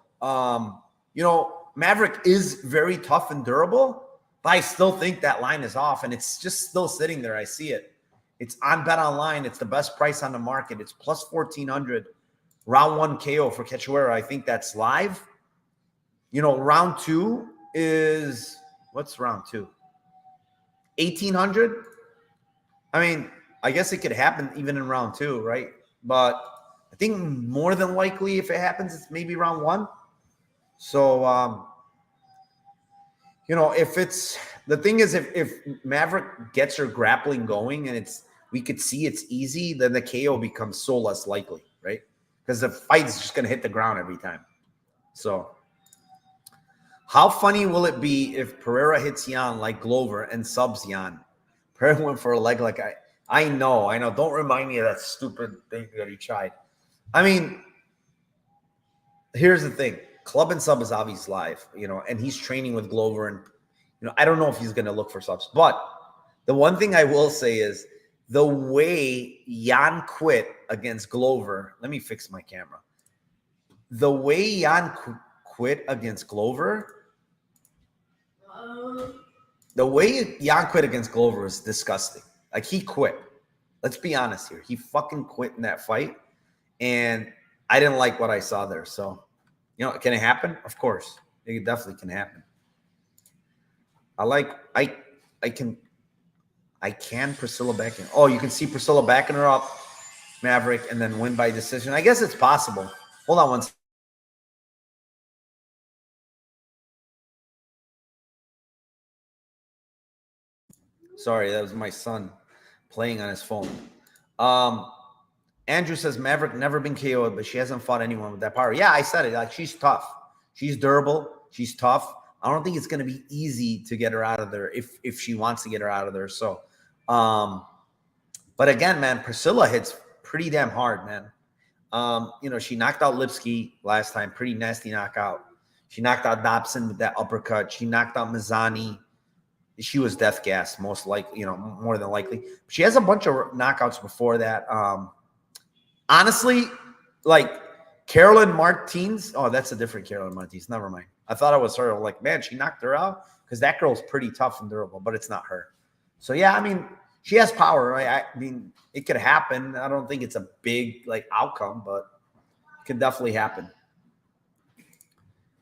Speaker 1: Maverick is very tough and durable, but I still think that line is off, and it's just still sitting there. I see it. It's on Bet Online. It's the best price on the market. It's plus 1,400. Round 1 KO for Cachoeira. I think that's live. Round 2 is, what's round 2? 1,800. I mean, I guess it could happen even in round 2, right? But I think more than likely, if it happens, it's maybe round 1. So, if it's the thing is, if Maverick gets her grappling going and we could see it's easy, then the KO becomes so less likely, right? Because the fight's just going to hit the ground every time. So, how funny will it be if Pereira hits Yan like Glover and subs Yan? Pereira went for a leg like I know. Don't remind me of that stupid thing that he tried. I mean, here's the thing. Club and sub is obviously live, and he's training with Glover, and I don't know if he's going to look for subs. But the one thing I will say is the way Yan quit against Glover. Let me fix my camera. The way Yan quit against Glover. The way Yan quit against Glover is disgusting. Like, he quit. Let's be honest here. He fucking quit in that fight, and I didn't like what I saw there. So. Can it happen? Of course. It definitely can happen. I can Priscilla backing. Oh, you can see Priscilla backing her up, Maverick, and then win by decision. I guess it's possible. Hold on one second. Sorry, that was my son playing on his phone. Andrew says Maverick never been KO'd, but she hasn't fought anyone with that power. Yeah, I said it. Like, she's tough. She's durable. She's tough. I don't think it's going to be easy to get her out of there if she wants to get her out of there. So, but again, man, Priscilla hits pretty damn hard, man. She knocked out Lipsky last time. Pretty nasty knockout. She knocked out Dobson with that uppercut. She knocked out Mazzani. She was death gas, most likely, more than likely. She has a bunch of knockouts before that. Honestly, like Carolyn Martins. Oh, that's a different Carolyn Martins. Never mind. I thought it was her. Like, man, she knocked her out, because that girl's pretty tough and durable, but it's not her. So, yeah, I mean, she has power, right? I mean, it could happen. I don't think it's a big, outcome, but it could definitely happen.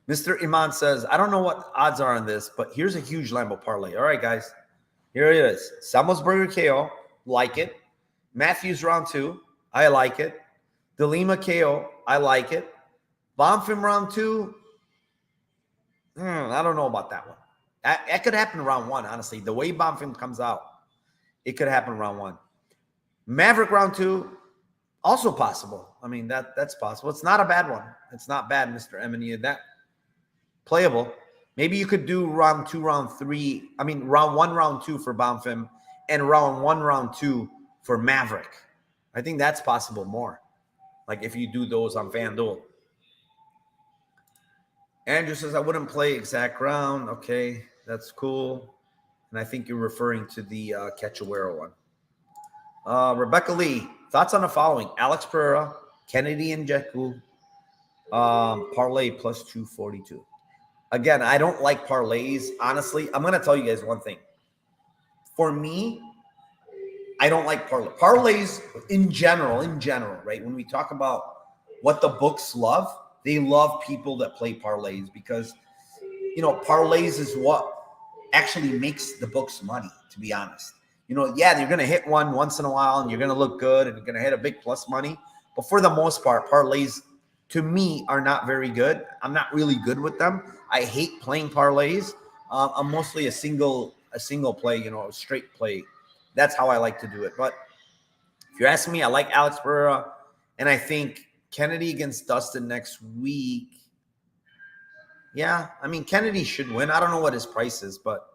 Speaker 1: Mr. Iman says, I don't know what odds are on this, but here's a huge Lambo parlay. All right, guys. Here it is. Semmelsberger KO. Like it. Matthews round 2. I like it. DeLima KO. I like it. Bonfim round 2. I don't know about that one. That could happen round 1, honestly. The way Bonfim comes out, it could happen round 1. Maverick round 2. Also possible. I mean, that's possible. It's not a bad one. It's not bad, Mr. Emini. That playable. Maybe you could do round 2, round 3. I mean, round 1, round 2 for Bonfim, and round 1, round 2 for Maverick. I think that's possible more. Like if you do those on FanDuel. Andrew says, I wouldn't play exact round. Okay, that's cool. And I think you're referring to the Cachoeira one. Rebecca Lee, thoughts on the following. Alex Pereira, Kennedy and Njeku, parlay plus 242. Again, I don't like parlays. Honestly, I'm going to tell you guys one thing. For me, I don't like parlays. Parlays in general, right? When we talk about what the books love, they love people that play parlays because, parlays is what actually makes the books money, to be honest. Yeah, you're going to hit one once in a while and you're going to look good and you're going to hit a big plus money. But for the most part, parlays to me are not very good. I'm not really good with them. I hate playing parlays. I'm mostly a single play, a straight play. That's how I like to do it. But if you're asking me, I like Alex Pereira, and I think Kennedy against Dustin next week. Yeah, I mean, Kennedy should win. I don't know what his price is, but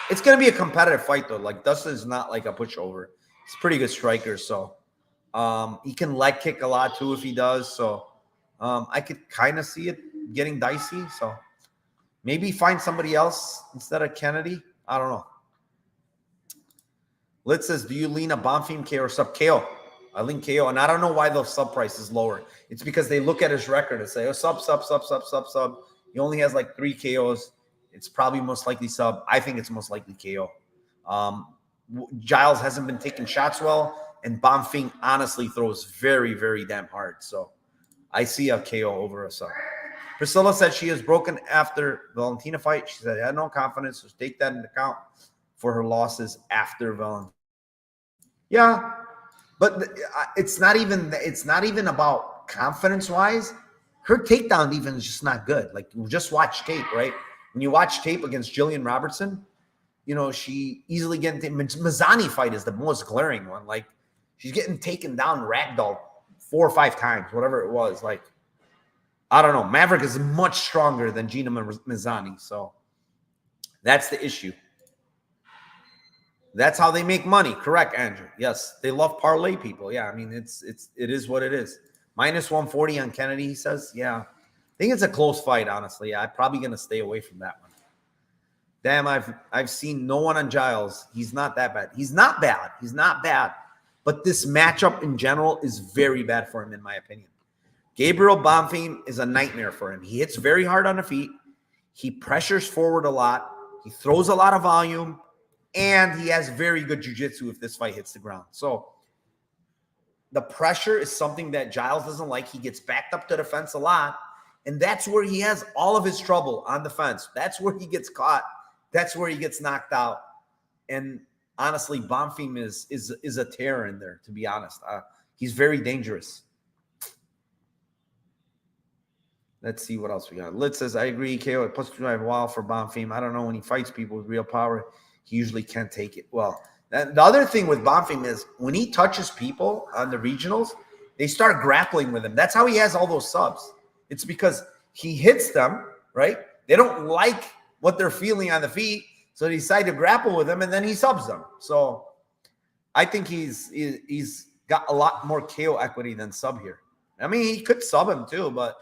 Speaker 1: it's going to be a competitive fight, though. Like, Dustin is not like a pushover. He's a pretty good striker, so he can leg kick a lot, too, if he does. So I could kind of see it getting dicey. So maybe find somebody else instead of Kennedy. I don't know. Lit says, do you lean a Bonfim KO or sub KO? I lean KO, and I don't know why the sub price is lower. It's because they look at his record and say, oh, sub. He only has like 3 KOs. It's probably most likely sub. I think it's most likely KO. Giles hasn't been taking shots well, and Bonfim honestly throws very, very damn hard. So I see a KO over a sub. Priscilla said she is broken after Valentina fight. She said, I had no confidence, so take that into account for her losses after Valentina. Yeah, but it's not even about confidence-wise. Her takedown defense is just not good. Like, just watch tape, right? When you watch tape against Jillian Robertson, she easily Mazzani fight is the most glaring one. Like, she's getting taken down, ragdolled 4 or 5 times, whatever it was. Like, I don't know. Maverick is much stronger than Gina Mazzani, so that's the issue. That's how they make money. Correct, Andrew. Yes, they love parlay people. Yeah, I mean, it is what it is. Minus 140 on Kennedy, he says. Yeah, I think it's a close fight, honestly. Yeah, I'm probably going to stay away from that one. Damn, I've seen no one on Giles. He's not that bad. He's not bad. But this matchup in general is very bad for him, in my opinion. Gabriel Bonfim is a nightmare for him. He hits very hard on the feet. He pressures forward a lot. He throws a lot of volume. And he has very good jiu-jitsu if this fight hits the ground. So the pressure is something that Giles doesn't like. He gets backed up to the fence a lot. And that's where he has all of his trouble on the fence. That's where he gets caught. That's where he gets knocked out. And honestly, Bonfim is a terror in there, to be honest. He's very dangerous. Let's see what else we got. Lit says, I agree. KO at plus 2.5 wild for Bonfim. I don't know, when he fights people with real power, he usually can't take it. Well, the other thing with Bonfim is when he touches people on the regionals, they start grappling with him. That's how he has all those subs. It's because he hits them, right? They don't like what they're feeling on the feet, so they decide to grapple with him, and then he subs them. So I think he's got a lot more KO equity than sub here. I mean, he could sub him too, but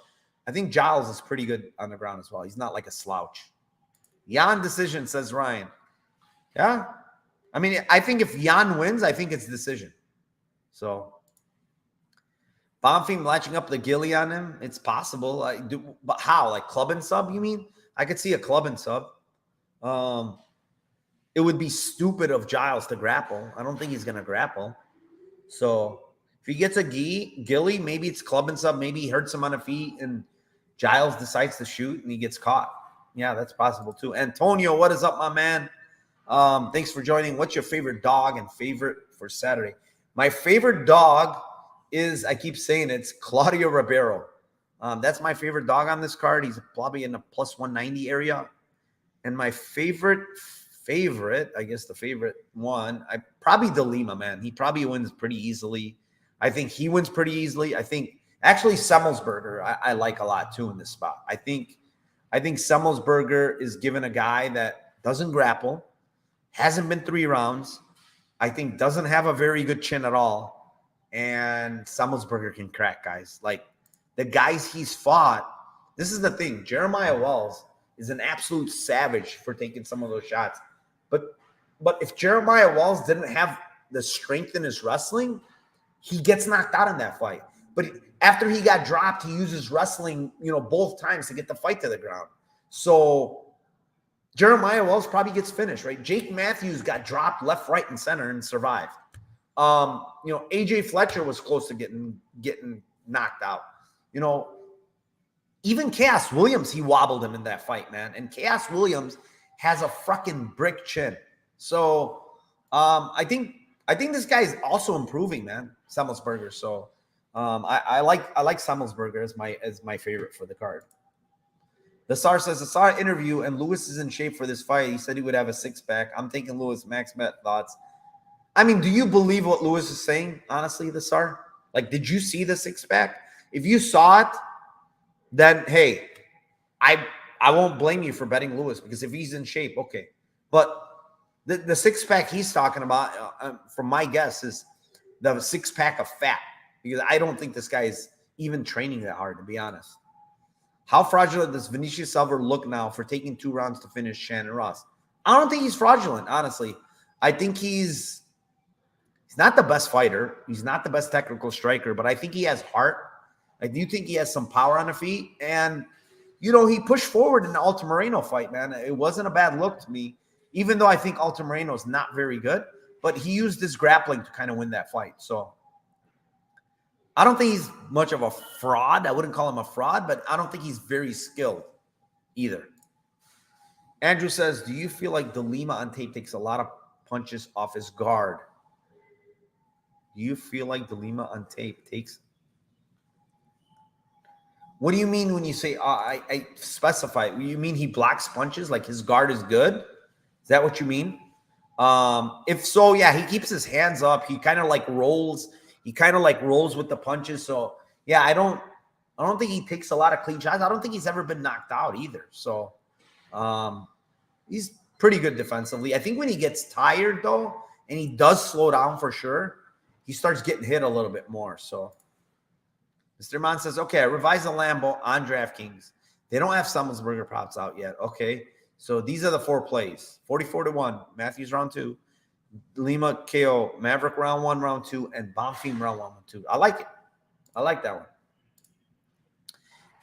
Speaker 1: I think Giles is pretty good on the ground as well. He's not like a slouch. Jan decision, says Ryan. Yeah. I mean, I think if Jan wins, I think it's decision. So Bonfim latching up the gilly on him, it's possible. But how? Like club and sub, you mean? I could see a club and sub. It would be stupid of Giles to grapple. I don't think he's going to grapple. So if he gets a gilly, maybe it's club and sub. Maybe he hurts him on the feet and Giles decides to shoot and he gets caught. Yeah, that's possible too. Antonio, what is up, my man? Thanks for joining. What's your favorite dog and favorite for Saturday? My favorite dog is, I keep saying it's Claudio Ribeiro. That's my favorite dog on this card. He's probably in the plus 190 area. And my favorite, I guess the favorite one, probably De Lima, man. He probably wins pretty easily. I think he wins pretty easily. I think actually Semmelsberger I like a lot too in this spot. I think Semmelsberger is given a guy that doesn't grapple, hasn't been 3 rounds. I think doesn't have a very good chin at all. And Semmelsberger can crack guys. Like the guys he's fought, this is the thing. Jeremiah Wells is an absolute savage for taking some of those shots. But if Jeremiah Wells didn't have the strength in his wrestling, he gets knocked out in that fight. But after he got dropped, he uses wrestling, both times to get the fight to the ground. So Jeremiah Wells probably gets finished, right? Jake Matthews got dropped left, right, and center and survived. AJ Fletcher was close to getting knocked out. Even Chaos Williams, he wobbled him in that fight, man. And Chaos Williams has a fucking brick chin. So I think this guy is also improving, man. Semmelsberger. So I like Semmelsberger as my favorite for the card. The Sar says, I saw an interview and Lewis is in shape for this fight. He said he would have a 6-pack. I'm thinking Lewis. Max Bet thoughts. I mean, do you believe what Lewis is saying? Honestly, the Sar, like, did you see the 6-pack? If you saw it, then hey, I won't blame you for betting Lewis, because if he's in shape, okay. But the 6-pack he's talking about, from my guess, is the 6-pack of fat, because I don't think this guy is even training that hard, to be honest. How fraudulent does Vinicius Silva look now for taking 2 rounds to finish Shannon Ross? I don't think he's fraudulent, honestly. I think he's not the best fighter. He's not the best technical striker, but I think he has heart. I do think he has some power on the feet. And, he pushed forward in the Alta Moreno fight, man. It wasn't a bad look to me, even though I think Alta Moreno is not very good. But he used his grappling to kind of win that fight. So I don't think he's much of a fraud. I wouldn't call him a fraud, but I don't think he's very skilled either. Andrew says, do you feel like De Lima on tape takes a lot of punches off his guard? Do you feel like De Lima on tape takes... What do you mean when you say, I specify? You mean he blocks punches, like his guard is good? Is that what you mean? If so, yeah, he keeps his hands up. He kind of like rolls. He kind of like rolls with the punches. So yeah, I don't think he takes a lot of clean shots. I don't think he's ever been knocked out either. So he's pretty good defensively. I think when he gets tired though, and he does slow down for sure, he starts getting hit a little bit more. So Mr. Mon says, okay, I revised the Lambo on DraftKings. They don't have Semmelsberger props out yet. Okay. So these are the 4 plays. 44-1, Matthews round 2, Lima KO, Maverick round 1, round 2, and Bonfim round 1, 2. I like it. I like that one.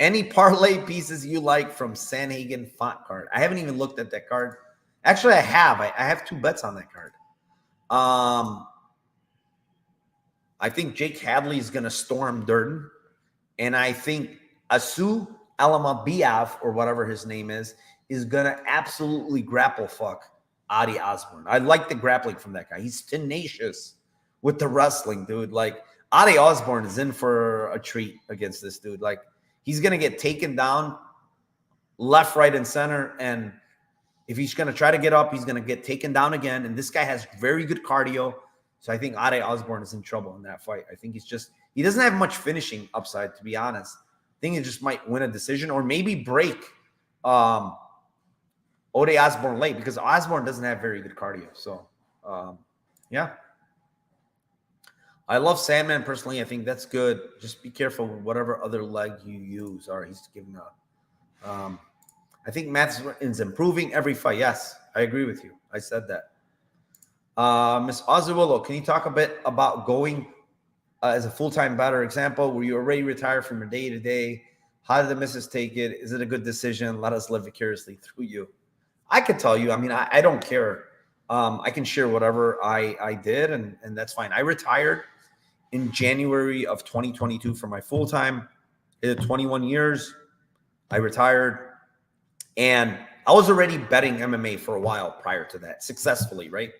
Speaker 1: Any parlay pieces you like from Sanhagen font card? I haven't even looked at that card. Actually, I have. I have 2 bets on that card. I think Jake Hadley is going to storm Durden. And I think Asu Alamabiaf, or whatever his name is going to absolutely grapple fuck Adi Osborne. I like the grappling from that guy. He's tenacious with the wrestling, dude. Like, Adi Osborne is in for a treat against this dude. Like, he's going to get taken down left, right, and center. And if he's going to try to get up, he's going to get taken down again. And this guy has very good cardio. So I think Adi Osborne is in trouble in that fight. I think he doesn't have much finishing upside, to be honest. I think he just might win a decision or maybe break Ode Osborne late, because Osborne doesn't have very good cardio. So, yeah. I love Sandman personally. I think that's good. Just be careful with whatever other leg you use. All right, he's giving up. I think Matson's improving every fight. Yes, I agree with you. I said that. Miss Ozawillo, can you talk a bit about going as a full-time batter? Example, were you already retired from your day-to-day? How did the missus take it? Is it a good decision? Let us live vicariously through you. I could tell you. I mean, I don't care. I can share whatever I did, and that's fine. I retired in January of 2022 from my full-time. I did 21 years. I retired, and I was already betting MMA for a while prior to that, successfully, right?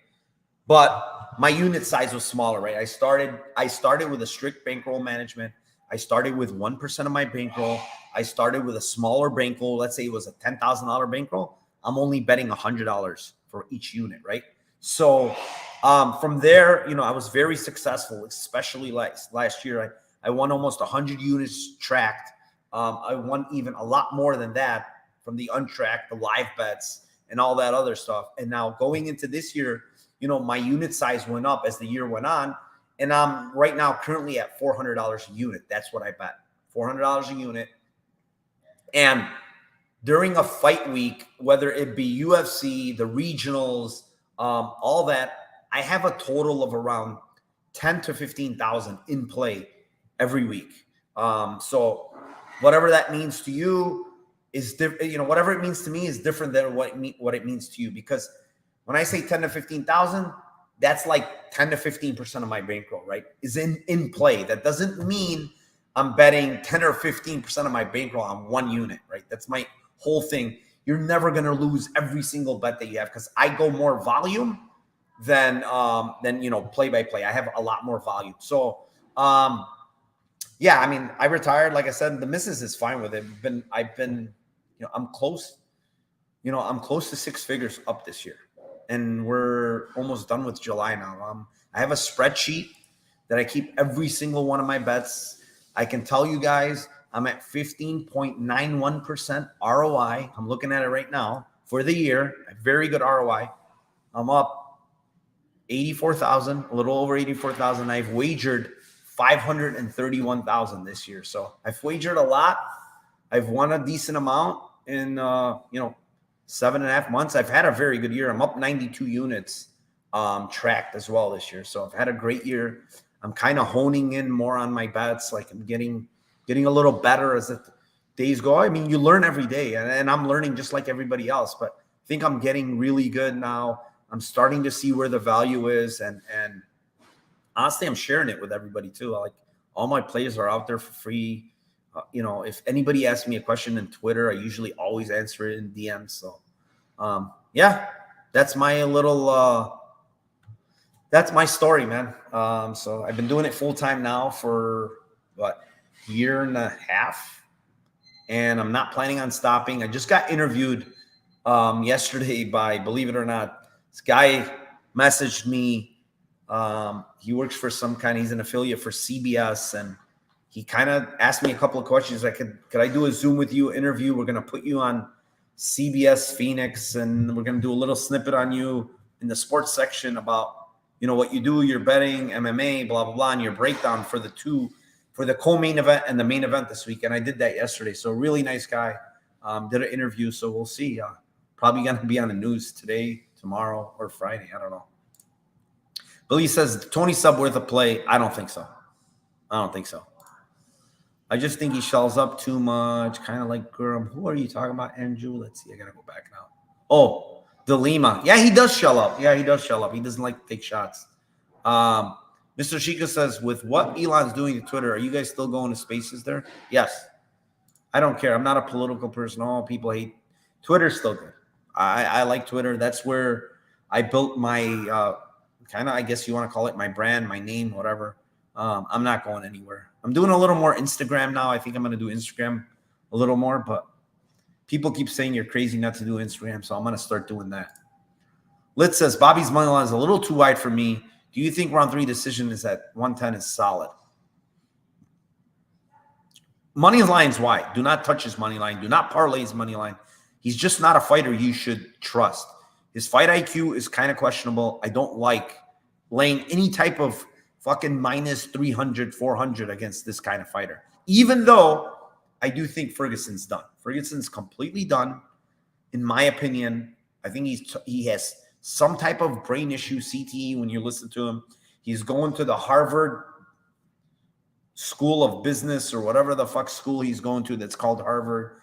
Speaker 1: But my unit size was smaller, right? I started with a strict bankroll management. I started with 1% of my bankroll. I started with a smaller bankroll. Let's say it was a $10,000 bankroll. I'm only betting $100 for each unit, right? So From there, I was very successful, especially last year. I won almost 100 units tracked. I won even a lot more than that from the untracked, the live bets, and all that other stuff. And now going into this year, my unit size went up as the year went on. And I'm right now currently at $400 a unit. That's what I bet, $400 a unit. And during a fight week, whether it be UFC, the regionals, all that, I have a total of around 10 to 15,000 in play every week. So whatever that means to you is different. Whatever it means to me is different than what it means to you. Because when I say 10 to 15,000, that's like 10 to 15% of my bankroll, right? Is in play. That doesn't mean I'm betting 10 or 15% of my bankroll on one unit, right? That's my whole thing. You're never going to lose every single bet that you have because I go more volume than play by play. I have a lot more volume. So yeah, I mean, I retired. Like I said, the missus is fine with it. I've been, I'm close. I'm close to six figures up this year, and we're almost done with July now. I have a spreadsheet that I keep every single one of my bets. I can tell you guys, I'm at 15.91% ROI. I'm looking at it right now for the year. A very good ROI. I'm up 84,000, a little over 84,000. I've wagered 531,000 this year. So I've wagered a lot. I've won a decent amount in 7.5 months. I've had a very good year. I'm up 92 units tracked as well this year. So I've had a great year. I'm kind of honing in more on my bets. Like I'm getting a little better as the days go. I mean, you learn every day, and I'm learning just like everybody else. But I think I'm getting really good now. I'm starting to see where the value is, and honestly, I'm sharing it with everybody too. Like all my plays are out there for free. If anybody asks me a question in Twitter, I usually always answer it in DMs. So, yeah, that's my little. That's my story, man. So I've been doing it full time now for year and a half, and I'm not planning on stopping. I just got interviewed yesterday by, believe it or not, this guy messaged me. He works for he's an affiliate for CBS, and he kind of asked me a couple of questions. Like, could I do a Zoom with you interview? We're going to put you on CBS Phoenix, and we're going to do a little snippet on you in the sports section about, what you do, your betting, MMA, blah, blah, blah, and your breakdown for the co-main event and the main event this week. And I did that yesterday. So really nice guy. Did an interview. So we'll see. Probably going to be on the news today, tomorrow, or Friday. I don't know. Billy says, Tony Sub worth a play. I don't think so. I just think he shells up too much, kind of like Gurm. Who are you talking about, Andrew? Let's see. I got to go back now. Oh, DeLima. Yeah, he does shell up. He doesn't like to take shots. Mr. Shika says, with what Elon's doing to Twitter, are you guys still going to spaces there? Yes. I don't care. I'm not a political person. Oh, people hate. Twitter's still good. I like Twitter. That's where I built my kind of, I guess you want to call it my brand, my name, whatever. I'm not going anywhere. I'm doing a little more Instagram now. I think I'm going to do Instagram a little more, but people keep saying you're crazy not to do Instagram, so I'm going to start doing that. Lit says, Bobby's money line is a little too wide for me. Do you think round 3 decision is at 110 is solid? Money line's wide. Do not touch his money line. Do not parlay his money line. He's just not a fighter you should trust. His fight IQ is kind of questionable. I don't like laying any type of fucking minus 300, 400 against this kind of fighter. Even though I do think Ferguson's done. Ferguson's completely done, in my opinion. I think he has some type of brain issue, CTE, when you listen to him. He's going to the Harvard School of Business or whatever the fuck school he's going to that's called Harvard.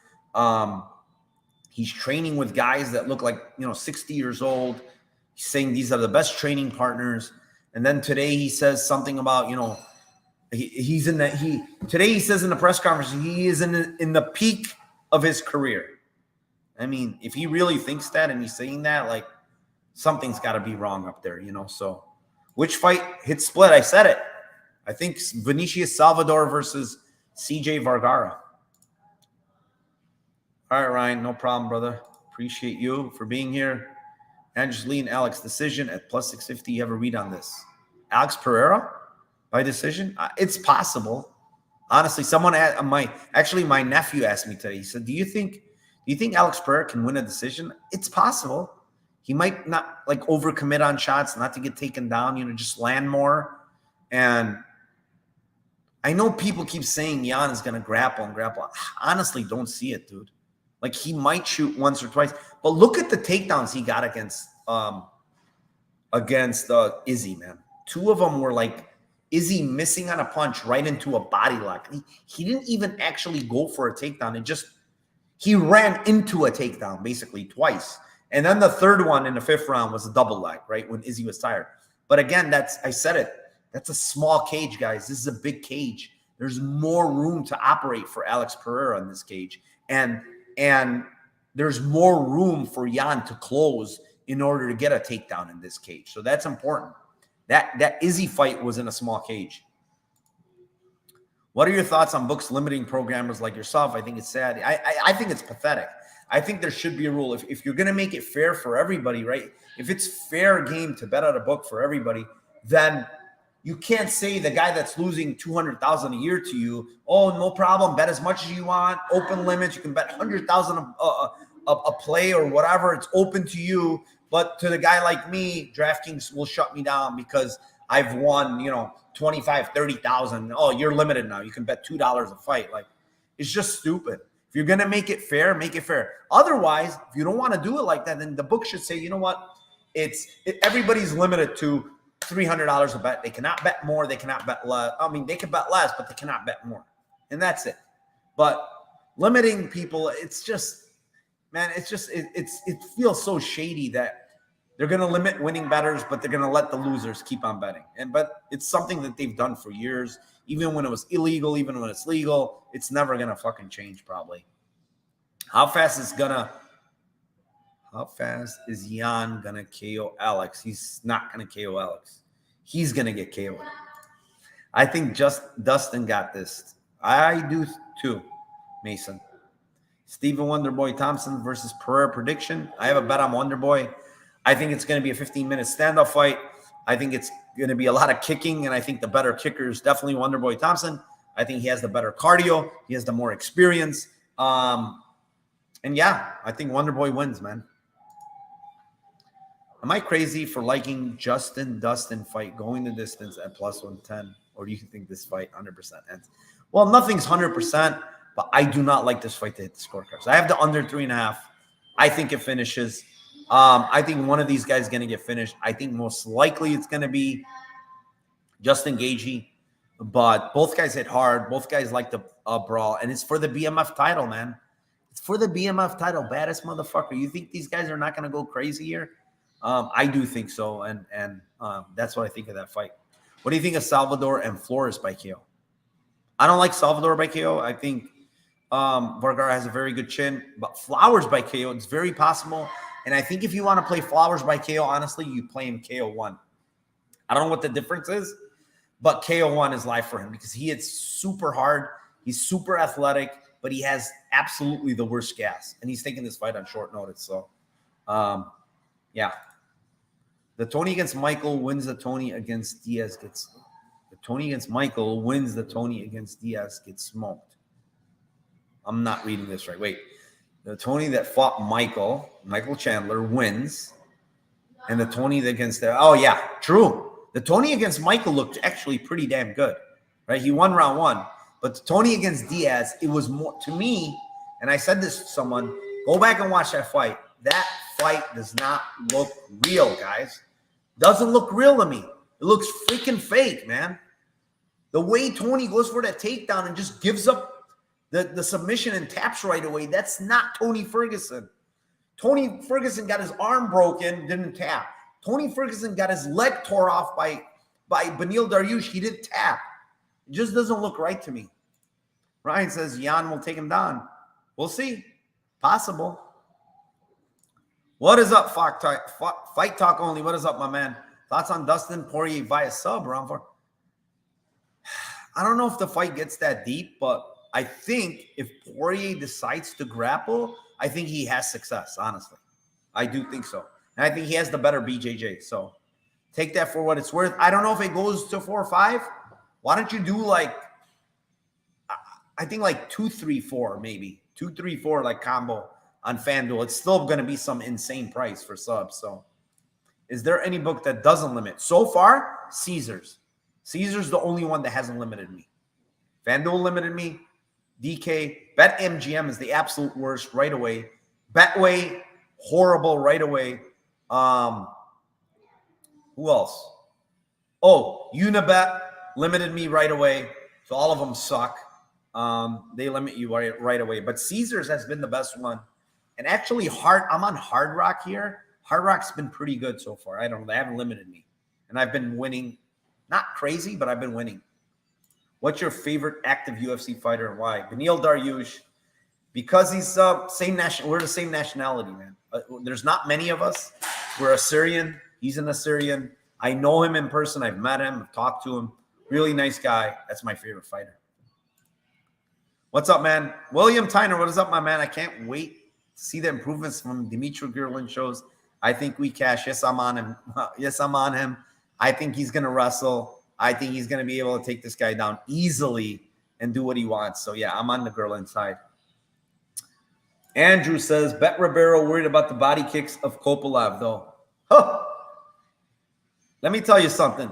Speaker 1: He's training with guys that look like, 60 years old. He's saying these are the best training partners. And then today he says something about, today he says in the press conference, he is in the peak of his career. I mean, if he really thinks that and he's saying that, like, something's got to be wrong up there, So which fight hit split? I said it. I think Vinicius Salvador versus CJ Vergara. All right, Ryan, no problem, brother. Appreciate you for being here. Angeline, Alex, decision at plus 650. You have a read on this? Alex Pereira by decision? It's possible. Honestly, someone at my nephew asked me today. He said, "Do you think Alex Pereira can win a decision?" It's possible. He might not like overcommit on shots, not to get taken down. Just land more. And I know people keep saying Jan is going to grapple. I honestly don't see it, dude. Like, he might shoot once or twice, but look at the takedowns he got against Izzy, man. 2 of them were like Izzy missing on a punch right into a body lock. He didn't even actually go for a takedown. He ran into a takedown basically twice. And then the third one in the 5th round was a double leg, right, when Izzy was tired. But again, I said it. That's a small cage, guys. This is a big cage. There's more room to operate for Alex Pereira in this cage. And there's more room for Jan to close in order to get a takedown in this cage. So that's important. That Izzy fight was in a small cage. What are your thoughts on books limiting programmers like yourself? I think it's sad. I think it's pathetic. I think there should be a rule. If you're going to make it fair for everybody, right? If it's fair game to bet out a book for everybody, then you can't say the guy that's losing $200,000 a year to you, oh, no problem, bet as much as you want, open limits, you can bet $100,000 a play or whatever, it's open to you. But to the guy like me, DraftKings will shut me down because I've won, 25, 30,000. Oh, you're limited now. You can bet $2 a fight. Like, it's just stupid. If you're going to make it fair, make it fair. Otherwise, if you don't want to do it like that, then the book should say, you know what? Everybody's limited to $300 a bet. They cannot bet more. They cannot bet less. I mean, they can bet less, but they cannot bet more. And that's it. But limiting people, it's just, man, it feels so shady that they're going to limit winning bettors, but they're going to let the losers keep on betting. But it's something that they've done for years. Even when it was illegal, even when it's legal, it's never going to fucking change probably. How fast is Jan going to KO Alex? He's not going to KO Alex. He's going to get KO'd. I think Dustin got this. I do too, Mason. Stephen Wonderboy Thompson versus Pereira prediction. I have a bet on Wonderboy. I think it's going to be a 15-minute standoff fight. I think it's going to be a lot of kicking, and I think the better kicker is definitely Wonderboy Thompson. I think he has the better cardio. He has the more experience. And yeah, I think Wonderboy wins, man. Am I crazy for liking Dustin fight going the distance at plus 110? Or do you think this fight 100% ends? Well, nothing's 100%, but I do not like this fight to hit the scorecards. I have the under 3.5. I think it finishes. I think one of these guys is going to get finished. I think most likely it's going to be Justin Gagey. But both guys hit hard. Both guys like the brawl. And it's for the BMF title, man. It's for the BMF title. Baddest motherfucker. You think these guys are not going to go crazy here? I do think so. And that's what I think of that fight. What do you think of Salvador and Flores by KO? I don't like Salvador by KO. I think Vergara has a very good chin. But Flowers by KO, it's very possible. And I think if you want to play Flowers by KO, honestly, you play him KO1. I don't know what the difference is, but KO1 is live for him because he hits super hard. He's super athletic, but he has absolutely the worst gas. And he's taking this fight on short notice. So, yeah. The Tony against Michael wins the Tony against Diaz gets – the Tony against Michael wins the Tony against Diaz gets smoked. I'm not reading this right. Wait. The Tony that fought Michael Chandler wins. And the Tony against – oh, yeah, true. The Tony against Michael looked actually pretty damn good, right? He won round 1. But the Tony against Diaz, it was more – to me, and I said this to someone, go back and watch that fight. That fight does not look real, guys. Doesn't look real to me. It looks freaking fake, man. The way Tony goes for that takedown and just gives up the submission and taps right away, that's not Tony Ferguson. Tony Ferguson got his arm broken, didn't tap. Tony Ferguson got his leg tore off by Beneil Dariush. He didn't tap. It just doesn't look right to me. Ryan says Jan will take him down. We'll see. Possible. What is up, Fight Talk Only? What is up, my man? Thoughts on Dustin Poirier via sub round 4? I don't know if the fight gets that deep, but I think if Poirier decides to grapple, I think he has success, honestly. I do think so. And I think he has the better BJJ. So take that for what it's worth. I don't know if it goes to 4 or 5. Why don't you do like, I think like 2, 3, 4, maybe 2, 3, 4, like combo on FanDuel. It's still going to be some insane price for subs. So is there any book that doesn't limit? So far, Caesars. Caesars the only one that hasn't limited me. FanDuel limited me. DK. BetMGM is the absolute worst right away. Betway, horrible right away. Who else? Oh, Unibet limited me right away. So all of them suck. They limit you right away. But Caesars has been the best one. And actually, I'm on Hard Rock here. Hard Rock's been pretty good so far. I don't know. They haven't limited me. And I've been winning. Not crazy, but I've been winning. What's your favorite active UFC fighter and why? Beneil Dariush. Because he's same nation. We're the same nationality, man. There's not many of us. We're Assyrian. He's an Assyrian. I know him in person. I've met him. I've talked to him. Really nice guy. That's my favorite fighter. What's up, man? William Tyner, what is up, my man? I can't wait to see the improvements from Dimitri Gerlin shows. I think we cash. Yes, I'm on him. Yes, I'm on him. I think he's going to wrestle. I think he's going to be able to take this guy down easily and do what he wants. So, yeah, I'm on the Gerlin side. Andrew says, Bet Ribeiro worried about the body kicks of Kopelev, though. Huh. Let me tell you something.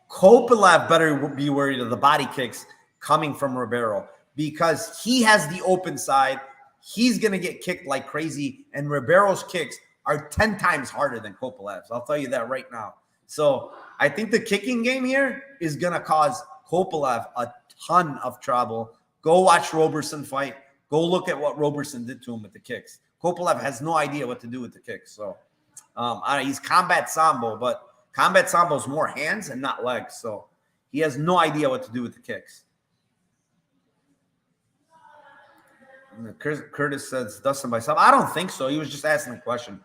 Speaker 1: Kopelev better be worried of the body kicks coming from Ribeiro because he has the open side. He's going to get kicked like crazy, and Ribeiro's kicks are 10 times harder than Kopelev's. I'll tell you that right now. So I think the kicking game here is going to cause Kopelev a ton of trouble. Go watch Roberson fight. Go look at what Roberson did to him with the kicks. Kopelev has no idea what to do with the kicks. So he's combat sambo, but combat sambo is more hands and not legs. So he has no idea what to do with the kicks. Curtis says Dustin by sub. I don't think so. He was just asking a question.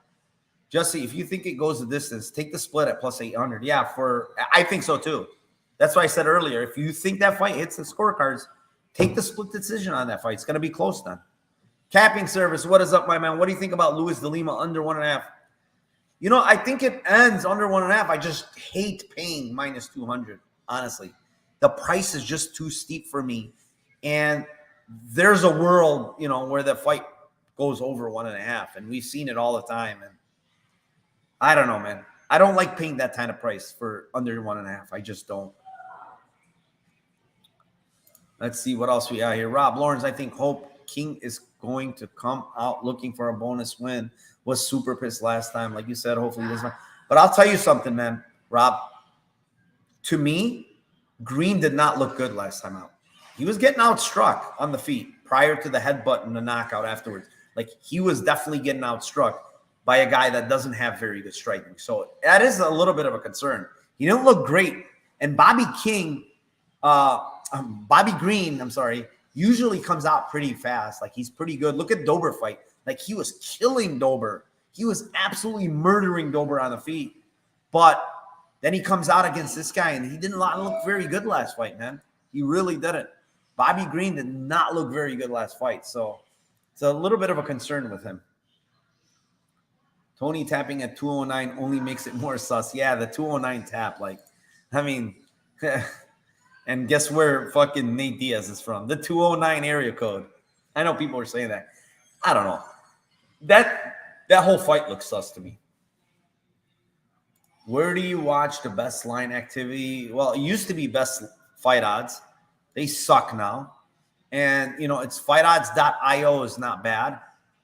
Speaker 1: Jesse, if you think it goes the distance, take the split at plus 800. Yeah, I think so too. That's what I said earlier. If you think that fight hits the scorecards, take the split decision on that fight. It's going to be close then. Capping service. What is up, my man? What do you think about Luis de Lima under 1.5? You know, I think it ends under 1.5. I just hate paying minus 200, honestly. The price is just too steep for me. And there's a world, you know, where the fight goes over 1.5. And we've seen it all the time. And I don't know, man. I don't like paying that kind of price for under 1.5. I just don't. Let's see what else we got here. Rob Lawrence, I think Hope King is going to come out looking for a bonus win. Was super pissed last time. Like you said, hopefully this one. But I'll tell you something, man. Rob, to me, Green did not look good last time out. He was getting outstruck on the feet prior to the headbutt and the knockout afterwards. Like, he was definitely getting outstruck by a guy that doesn't have very good striking. So that is a little bit of a concern. He didn't look great. And Bobby Green, usually comes out pretty fast. Like, he's pretty good. Look at Dober fight. Like, he was killing Dober. He was absolutely murdering Dober on the feet. But then he comes out against this guy, and he didn't look very good last fight, man. He really didn't. Bobby Green did not look very good last fight. So it's a little bit of a concern with him. Tony tapping at 209 only makes it more sus. Yeah, the 209 tap. Like, I mean, and guess where fucking Nate Diaz is from? The 209 area code. I know people are saying that. I don't know. That whole fight looks sus to me. Where do you watch the best line activity? Well, it used to be best fight odds. They suck now. And, you know, it's fightodds.io is not bad.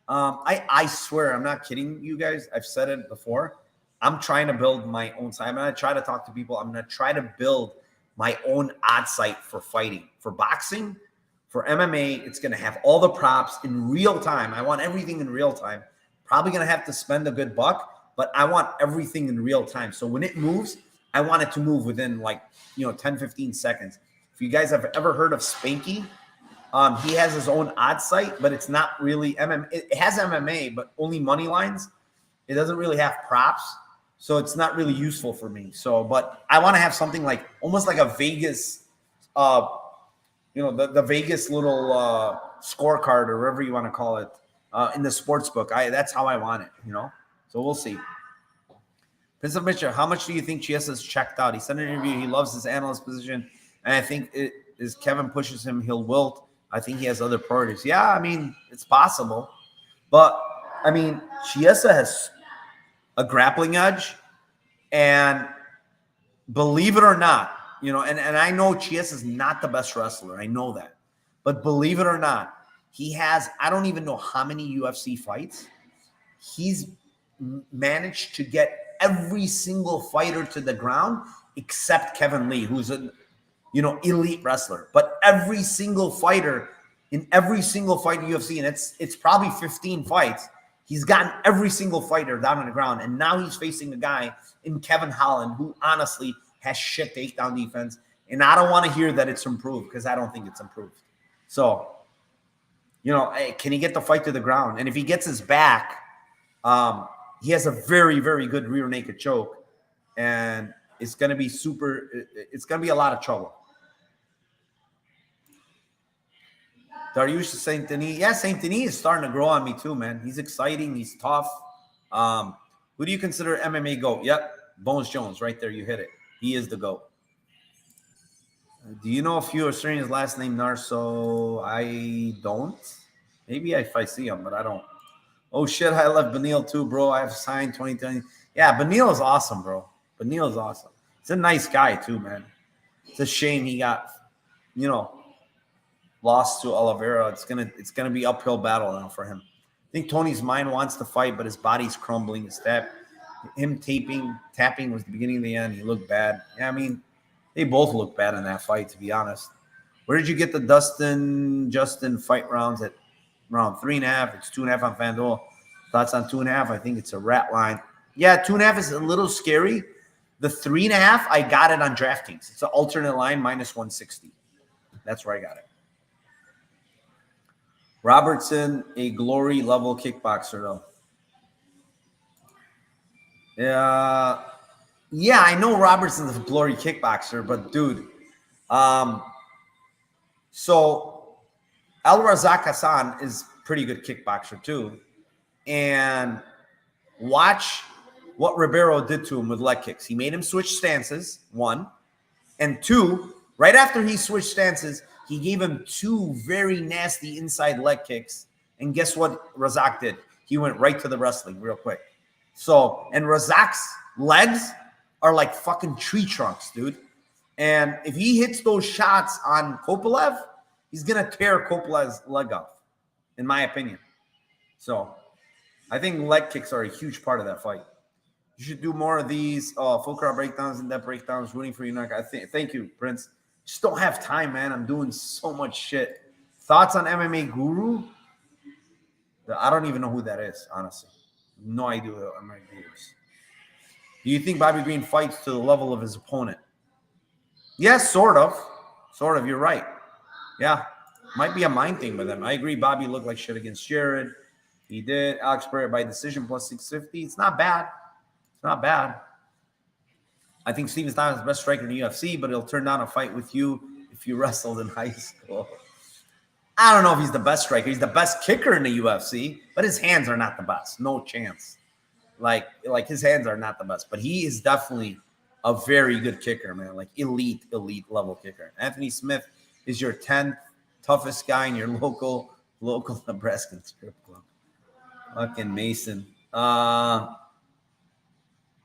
Speaker 1: I swear, I'm not kidding you guys. I've said it before. I'm trying to build my own site. I'm going to try to talk to people. I'm going to try to build my own odd site for fighting. For boxing, for MMA, it's going to have all the props in real time. I want everything in real time. Probably going to have to spend a good buck, but I want everything in real time. So when it moves, I want it to move within 10, 15 seconds. If you guys have ever heard of Spanky, he has his own odd site, but it's not really MMA. It has MMA, but only money lines. It doesn't really have props, so it's not really useful for me. So, but I want to have something like almost like a Vegas, the Vegas little scorecard or whatever you want to call it in the sports book. That's how I want it, So we'll see. Prince of Mitchell, how much do you think Chiesa's checked out? He said in an interview he loves his analyst position, and I think as Kevin pushes him, he'll wilt. I think he has other priorities. Yeah, I mean, it's possible. But, I mean, Chiesa has a grappling edge, and believe it or not, you know, and I know Chiesa is not the best wrestler. I know that. But believe it or not, he has, I don't even know how many UFC fights. He's managed to get every single fighter to the ground except Kevin Lee, who's a, you know, elite wrestler. But every single fighter in every single fight in UFC, and it's probably 15 fights, he's gotten every single fighter down on the ground. And now he's facing a guy in Kevin Holland who honestly has shit takedown defense. And I don't want to hear that it's improved because I don't think it's improved. So, you know, can he get the fight to the ground? And if he gets his back, he has a very, very good rear naked choke. And it's going to be it's going to be a lot of trouble. Dariush Saint Denis. Yeah, Saint Denis is starting to grow on me too, man. He's exciting. He's tough. Who do you consider MMA GOAT? Yep, Bones Jones. Right there, you hit it. He is the GOAT. Do you know a few Australians last name Narso? I don't. Maybe if I see him, but I don't. Oh, shit, I left Benil too, bro. I have signed 2020. Yeah, Benil is awesome, bro. Benil is awesome. He's a nice guy too, man. It's a shame he got, you know, lost to Oliveira. It's gonna be uphill battle now for him. I think Tony's mind wants to fight, but his body's crumbling. Him tapping was the beginning of the end. He looked bad. Yeah, I mean, they both looked bad in that fight, to be honest. Where did you get the Justin fight rounds at round 3.5? It's 2.5 on FanDuel. Thoughts on 2.5? I think it's a rat line. Yeah, 2.5 is a little scary. The 3.5, I got it on DraftKings. It's an alternate line minus 160. That's where I got it. Robertson, a glory level kickboxer, though. Yeah, I know Robertson's a glory kickboxer, but dude, so Al Razak Hassan is pretty good kickboxer too, and watch what Ribeiro did to him with leg kicks. He made him switch stances, 1, and 2. Right after he switched stances, he gave him 2 very nasty inside leg kicks, and guess what Razak did? He went right to the wrestling real quick. So, and Razak's legs are like fucking tree trunks, dude. And if he hits those shots on Kopelev, he's going to tear Kopelev's leg off, in my opinion. So, I think leg kicks are a huge part of that fight. You should do more of these full crowd breakdowns, in-depth breakdowns, rooting for you. Thank you, Prince. Just don't have time, man. I'm doing so much shit. Thoughts on MMA Guru? I don't even know who that is, honestly. No idea who MMA Guru is. Do you think Bobby Green fights to the level of his opponent? Yes, sort of. Sort of, you're right. Yeah, might be a mind thing with him. I agree Bobby looked like shit against Jared. He did. Alex Pereira by decision plus 650. It's not bad. It's not bad. I think Steven's not the best striker in the UFC, but he'll turn down a fight with you if you wrestled in high school. I don't know if he's the best striker. He's the best kicker in the UFC, but his hands are not the best. No chance. Like his hands are not the best, but he is definitely a very good kicker, man. Like elite level kicker. Anthony Smith is your 10th toughest guy in your local Nebraska strip club. Fucking Mason.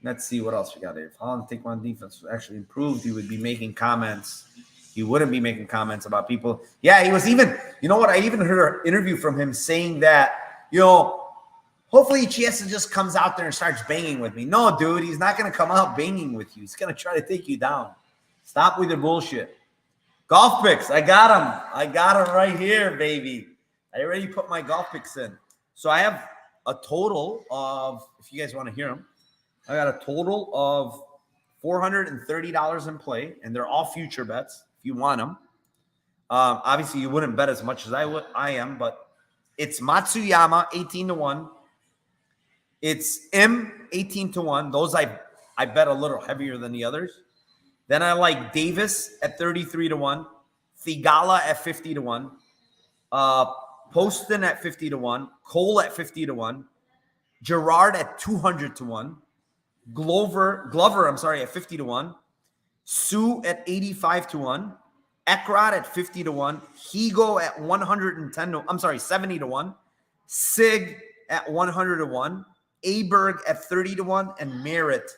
Speaker 1: Let's see what else we got here. If Holland's takedown defense was actually improved, he would be making comments. He wouldn't be making comments about people. Yeah, he was even, you know what? I even heard an interview from him saying that, you know, hopefully Chiesa just comes out there and starts banging with me. No, dude, he's not going to come out banging with you. He's going to try to take you down. Stop with your bullshit. Golf picks. I got them. I got them right here, baby. I already put my golf picks in. So I have a total of, if you guys want to hear them, I got a total of $430 in play, and they're all future bets if you want them. Obviously, you wouldn't bet as much as I am, but it's Matsuyama 18-1. It's M 18-1. Those I bet a little heavier than the others. Then I like Davis at 33-1, Thigala at 50-1, Poston at 50-1, Cole at 50-1, Gerard at 200-1. Glover, I'm sorry, at 50 to 1. Sue at 85 to 1. Ekrod at 50 to 1. Higo at 110 to, I'm sorry, 70 to 1. Sig at 100 to 1. Aberg at 30 to 1. And Merritt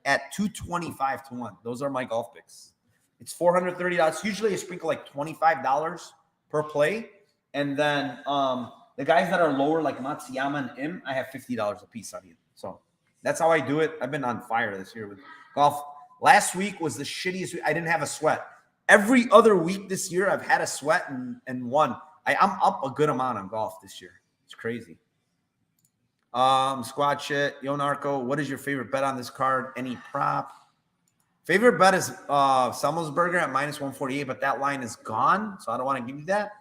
Speaker 1: at 225 to 1. Those are my golf picks. It's $430. Usually I sprinkle like $25 per play. And then the guys that are lower, like Matsuyama and Im, I have $50 a piece on you. So that's how I do it. I've been on fire this year with golf. Last week was the shittiest week. I didn't have a sweat. Every other week this year, I've had a sweat and won. I'm up a good amount on golf this year. It's crazy. Squad shit. Yo, Narco, what is your favorite bet on this card? Any prop? Favorite bet is Semmelsberger at -148, but that line is gone, so I don't want to give you that.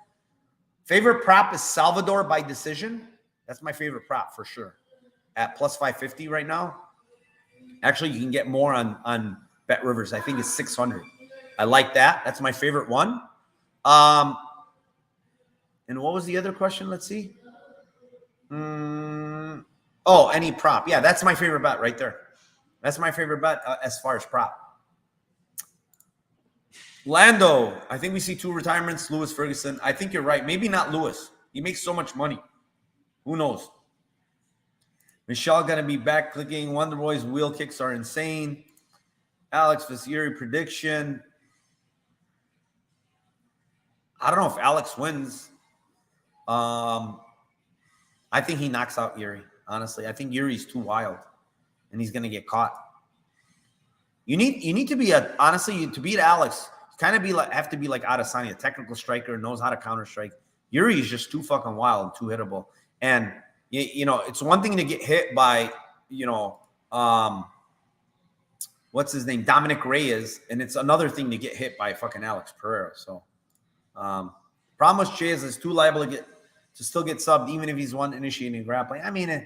Speaker 1: Favorite prop is Salvador by decision. That's my favorite prop for sure. At +550 right now. Actually, you can get more on Bet Rivers. I think it's 600. I like that. That's my favorite one. And what was the other question? Let's see. Oh, any prop. Yeah, that's my favorite bet right there. That's my favorite bet as far as prop. Lando, I think we see 2 retirements. Lewis Ferguson. I think you're right. Maybe not Lewis. He makes so much money. Who knows? Michelle going to be back clicking. Wonder Boy's wheel kicks are insane. Alex Vasieri prediction. I don't know if Alex wins. I think he knocks out Yuri. Honestly, I think Yuri's too wild, and he's going to get caught. You need to be to beat Alex. Kind of have to be like Adesanya, a technical striker, knows how to counter strike. Yuri is just too fucking wild and too hittable. And you know, it's one thing to get hit by, what's his name, Dominic Reyes, and it's another thing to get hit by fucking Alex Pereira. So, problem with Chase is too liable to still get subbed, even if he's one initiating grappling. I mean,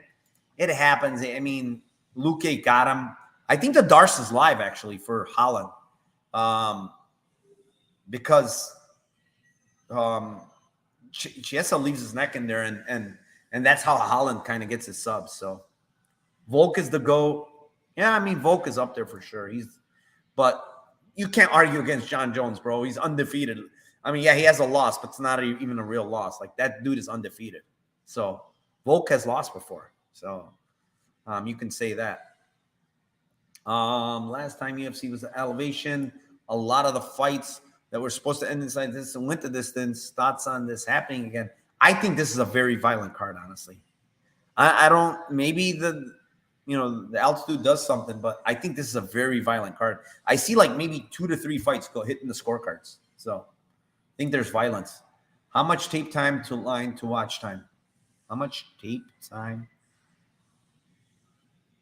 Speaker 1: it happens. I mean, Luque got him. I think the Darce is live actually for Holland, because Chiesa leaves his neck in there, and that's how Holland kind of gets his subs. So Volk is the GOAT. Yeah, I mean, Volk is up there for sure. But you can't argue against John Jones, bro. He's undefeated. I mean, yeah, he has a loss, but it's not even a real loss. Like, that dude is undefeated. So Volk has lost before. So you can say that. Last time UFC was the Elevation. A lot of the fights that were supposed to end inside this and went the distance. Thoughts on this happening again? I think this is a very violent card, honestly. I don't, maybe the altitude does something, but I think this is a very violent card. I see like maybe 2 to 3 fights go hitting the scorecards. So I think there's violence. How much tape time to line to watch time? How much tape time?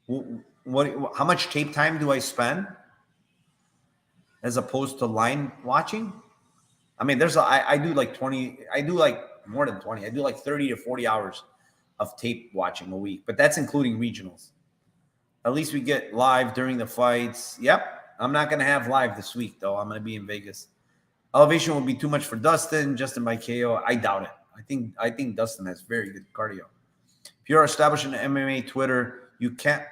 Speaker 1: How much tape time do I spend as opposed to line watching? I mean, I do like 20. I do like more than 20. I do like 30 to 40 hours of tape watching a week, but that's including regionals. At least we get live during the fights. Yep. I'm not going to have live this week, though. I'm going to be in Vegas. Elevation will be too much for Dustin. Justin by KO. I doubt it. I think Dustin has very good cardio. If you're establishing an MMA Twitter, you can't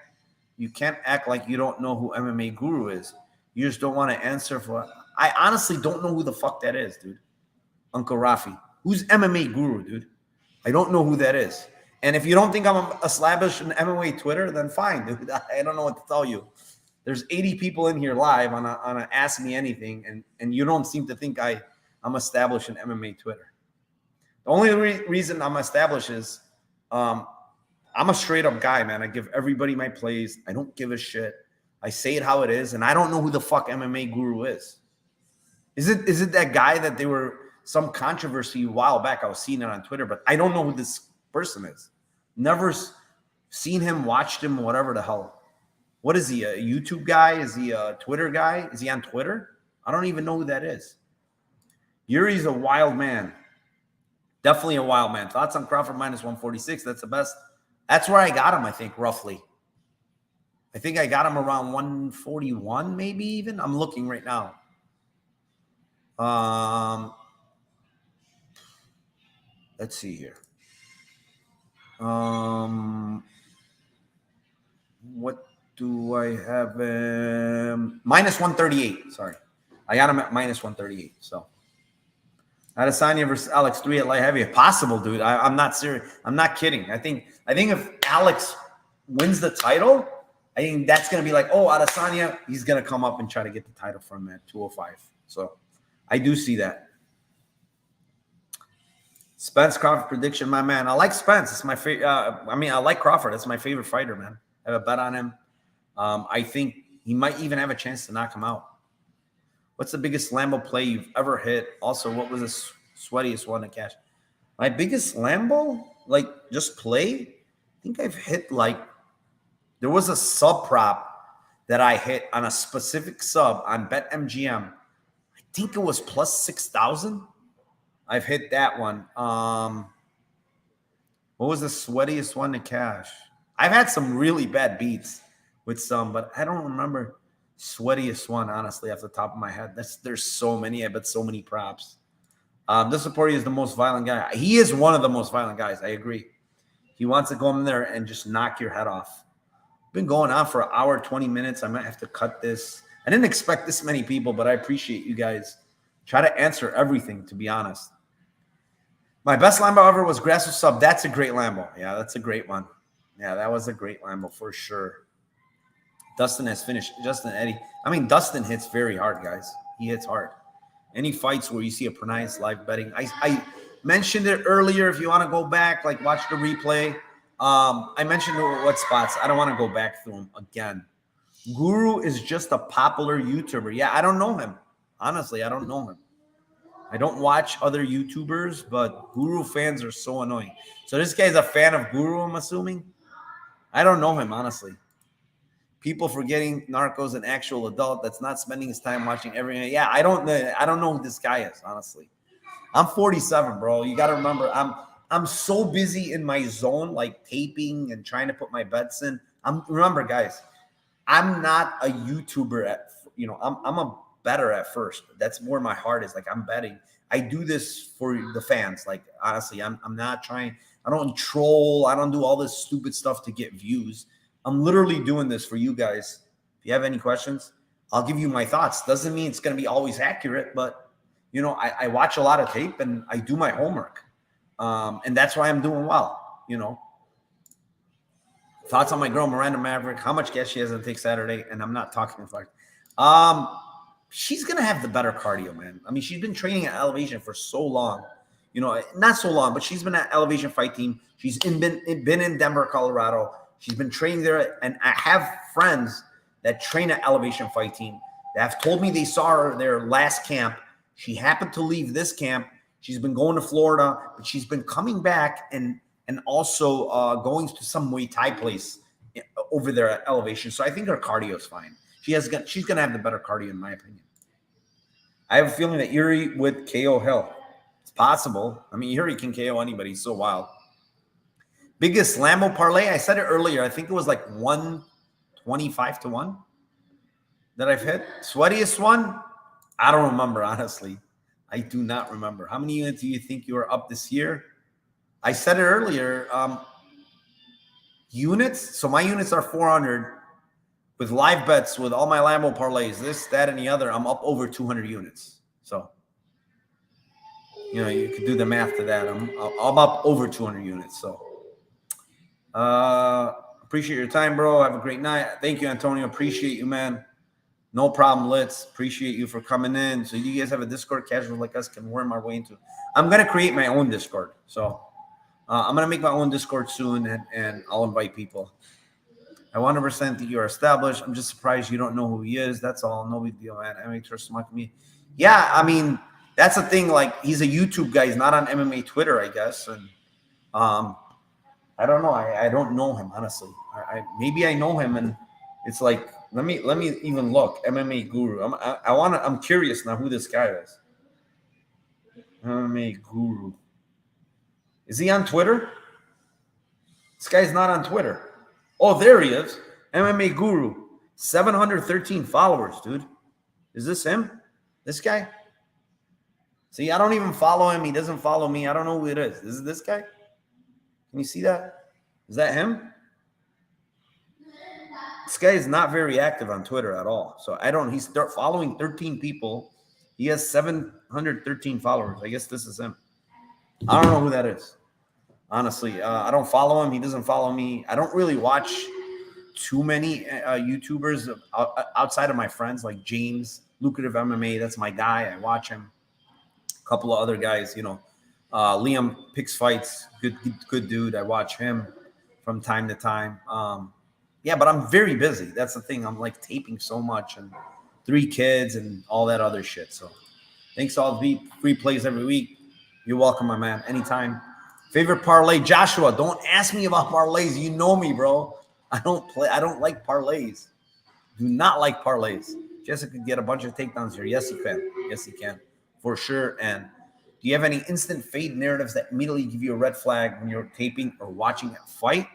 Speaker 1: act like you don't know who MMA Guru is. You just don't want to answer for. I honestly don't know who the fuck that is, dude. Uncle Rafi. Who's MMA Guru, dude? I don't know who that is. And if you don't think I'm establishing an MMA Twitter, then fine, dude. I don't know what to tell you. There's 80 people in here live on a Ask Me Anything, and you don't seem to think I'm establishing MMA Twitter. The only reason I'm established is I'm a straight up guy, man. I give everybody my plays. I don't give a shit. I say it how it is, and I don't know who the fuck MMA Guru is. Is it that guy that they were some controversy a while back? I was seeing it on Twitter, but I don't know who this person is. Never seen him, watched him, whatever the hell. What is he, a YouTube guy? Is he a Twitter guy? Is he on Twitter? I don't even know who that is. Yuri's a wild man. Definitely a wild man. Thoughts on Crawford -146? That's the best. That's where I got him, I think, roughly. I think I got him around 141, maybe even. I'm looking right now. Let's see here. What do I have him? Minus 138. Sorry. I got him at minus 138. So Adesanya versus Alex 3 at light heavy. Possible, dude. I'm not serious. I'm not kidding. I think if Alex wins the title, I think that's going to be like, oh, Adesanya, he's going to come up and try to get the title from him at 205. So I do see that. Spence Crawford prediction, my man. I like Spence. It's my favorite. I like Crawford. That's my favorite fighter, man. I have a bet on him. I think he might even have a chance to knock him out. What's the biggest Lambo play you've ever hit? Also, what was the sweatiest one to cash? My biggest Lambo, like just play? I think I've hit like, there was a sub prop that I hit on a specific sub on BetMGM. I think it was plus 6,000. I've hit that one. What was the sweatiest one to cash? I've had some really bad beats with some, but I don't remember sweatiest one, honestly, off the top of my head. There's so many. I bet so many props. This Poirier is the most violent guy. He is one of the most violent guys. I agree. He wants to go in there and just knock your head off. Been going on for an hour, 20 minutes. I might have to cut this. I didn't expect this many people, but I appreciate you guys. Try to answer everything, to be honest. My best Lambo ever was Grasso Sub. That's a great Lambo. Yeah, that's a great one. Yeah, that was a great Lambo for sure. Dustin has finished. Justin Eddie. I mean, Dustin hits very hard, guys. He hits hard. Any fights where you see a pronounced live betting. I mentioned it earlier. If you want to go back, like watch the replay. I mentioned what spots. I don't want to go back through them again. Guru is just a popular YouTuber. Yeah, I don't know him. Honestly, I don't know him. I don't watch other YouTubers, but Guru fans are so annoying. So this guy's a fan of Guru, I'm assuming. I don't know him, honestly. People forgetting Narco's an actual adult that's not spending his time watching everything. Yeah, I don't know who this guy is, honestly. I'm 47, bro. You got to remember, I'm so busy in my zone, like taping and trying to put my bets in. Remember, guys, I'm not a YouTuber I'm a bettor at first. That's where my heart is. Like, I'm betting. I do this for the fans. Like, honestly, I'm not trying. I don't troll. I don't do all this stupid stuff to get views. I'm literally doing this for you guys. If you have any questions, I'll give you my thoughts. Doesn't mean it's going to be always accurate, but, I watch a lot of tape and I do my homework. And that's why I'm doing well, Thoughts on my girl, Miranda Maverick, how much gas she has to take Saturday, and I'm not talking about she's going to have the better cardio, man. I mean, she's been training at Elevation for so long. Not so long, but she's been at Elevation Fight Team. She's been in Denver, Colorado. She's been training there, and I have friends that train at Elevation Fight Team that have told me they saw her their last camp. She happened to leave this camp. She's been going to Florida, but she's been coming back and also going to some Muay Thai place over there at Elevation. So I think her cardio is fine. She's going to have the better cardio, in my opinion. I have a feeling that Yuri would KO Hill. It's possible. I mean, Yuri can KO anybody. He's so wild. Biggest Lambo parlay. I said it earlier. I think it was like 125 to 1 that I've hit. Sweatiest one? I don't remember, honestly. I do not remember. How many units do you think you are up this year? I said it earlier. Units. So my units are 400 with live bets, with all my Lambo parlays, this, that, and the other. I'm up over 200 units. So, you can do the math to that. I'm up over 200 units. So, appreciate your time, bro. Have a great night. Thank you, Antonio. Appreciate you, man. No problem, Litz. Appreciate you for coming in. So you guys have a Discord, casual like us can worm our way into. I'm going to create my own Discord. So I'm going to make my own Discord soon, and I'll invite people. I 100% think you're established. I'm just surprised you don't know who he is. That's all. No big deal, man. MMA Trust me. Yeah, I mean, that's the thing. Like, he's a YouTube guy. He's not on MMA Twitter, I guess. And I don't know. I don't know him, honestly. Maybe I know him, and it's like, let me even look. MMA Guru. I'm curious now who this guy is. MMA Guru. Is he on Twitter? This guy's not on Twitter. Oh, there he is. MMA Guru. 713 followers, dude. Is this him? This guy? See, I don't even follow him. He doesn't follow me. I don't know who it is. Is it this guy? Can you see that? Is that him? This guy is not very active on Twitter at all. So I don't, he's following 13 people. He has 713 followers. I guess this is him. I don't know who that is. Honestly, I don't follow him. He doesn't follow me. I don't really watch too many YouTubers outside of my friends, like James, Lucrative MMA. That's my guy. I watch him. A couple of other guys, Liam picks fights. Good dude. I watch him from time to time. Yeah, but I'm very busy. That's the thing. I'm like taping so much and 3 kids and all that other shit. So thanks to all the free plays every week. You're welcome, my man. Anytime. Favorite parlay, Joshua. Don't ask me about parlays. You know me, bro. I don't like parlays. Do not like parlays. Jessica could get a bunch of takedowns here. Yes, he can. Yes, he can. For sure. And do you have any instant fade narratives that immediately give you a red flag when you're taping or watching a fight?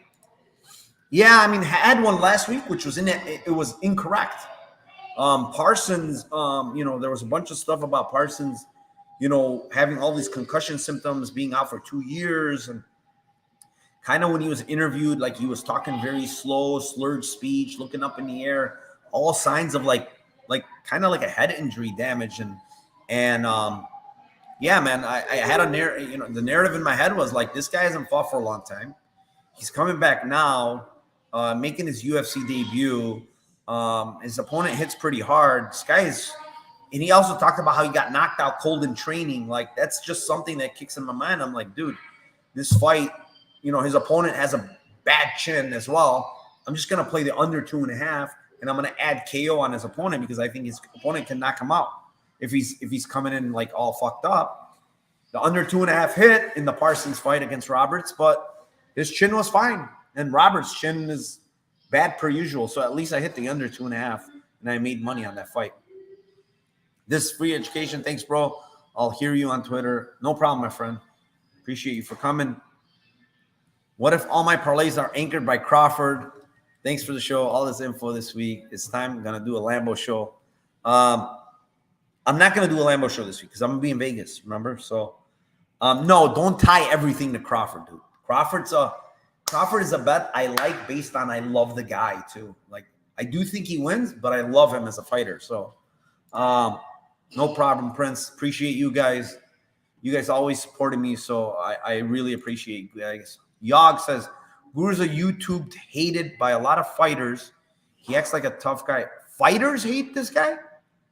Speaker 1: Yeah, I mean, had one last week, which was it was incorrect. Parsons, there was a bunch of stuff about Parsons, having all these concussion symptoms, being out for 2 years, and kind of when he was interviewed, like he was talking very slow, slurred speech, looking up in the air, all signs of like kind of like a head injury damage, and yeah, man, I had the narrative in my head was like, this guy hasn't fought for a long time. He's coming back now. Making his UFC debut. His opponent hits pretty hard. This guy is, and he also talked about how he got knocked out cold in training. Like, that's just something that kicks in my mind. I'm like, dude, this fight, his opponent has a bad chin as well. I'm just going to play the under 2.5, and I'm going to add KO on his opponent because I think his opponent can knock him out if he's coming in like all fucked up. The under 2.5 hit in the Parsons fight against Roberts, but his chin was fine. And Roberts' chin is bad per usual. So at least I hit the under 2.5, and I made money on that fight. This free education. Thanks, bro. I'll hear you on Twitter. No problem, my friend. Appreciate you for coming. What if all my parlays are anchored by Crawford? Thanks for the show. All this info this week. It's time. I'm going to do a Lambo show. I'm not going to do a Lambo show this week because I'm going to be in Vegas, remember? So, no, don't tie everything to Crawford, dude. Crawford is a bet I like based on I love the guy too. Like, I do think he wins, but I love him as a fighter. So, no problem, Prince. Appreciate you guys. You guys always supporting me, so I really appreciate you guys. Yog says, Guru's a YouTube hated by a lot of fighters. He acts like a tough guy. Fighters hate this guy?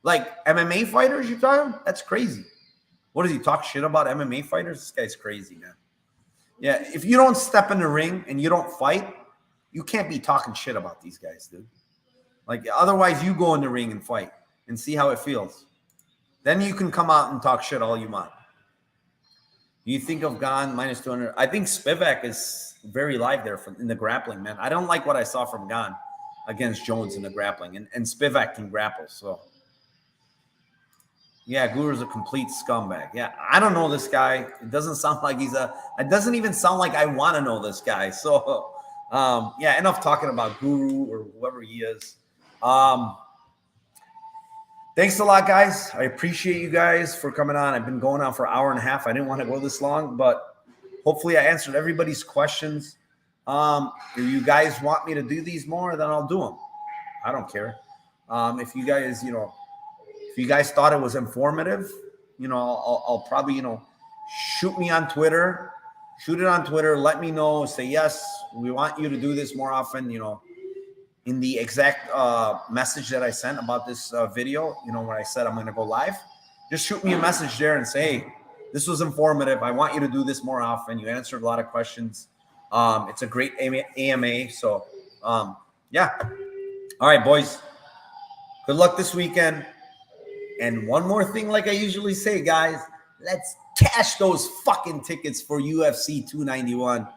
Speaker 1: Like MMA fighters, you're talking? That's crazy. What does he talk shit about MMA fighters? This guy's crazy, man. Yeah, if you don't step in the ring and you don't fight, you can't be talking shit about these guys, dude. Like, otherwise you go in the ring and fight and see how it feels. Then you can come out and talk shit all you want. You think of Gane minus 200. I think Spivak is very live there in the grappling, man. I don't like what I saw from Gane against Jones in the grappling. And Spivak can grapple, so. Yeah, Guru's a complete scumbag. Yeah, I don't know this guy. It doesn't sound like it doesn't even sound like I want to know this guy. So, yeah, enough talking about Guru or whoever he is. Thanks a lot, guys. I appreciate you guys for coming on. I've been going on for an hour and a half. I didn't want to go this long, but hopefully I answered everybody's questions. If you guys want me to do these more, then I'll do them. I don't care. If you guys, if you guys thought it was informative, I'll probably, shoot me on Twitter. Shoot it on Twitter. Let me know. Say, yes, we want you to do this more often, in the exact message that I sent about this video, when I said I'm going to go live. Just shoot me a message there and say, hey, this was informative. I want you to do this more often. You answered a lot of questions. It's a great AMA. So, yeah. All right, boys. Good luck this weekend. And one more thing, like I usually say, guys, let's cash those fucking tickets for UFC 291.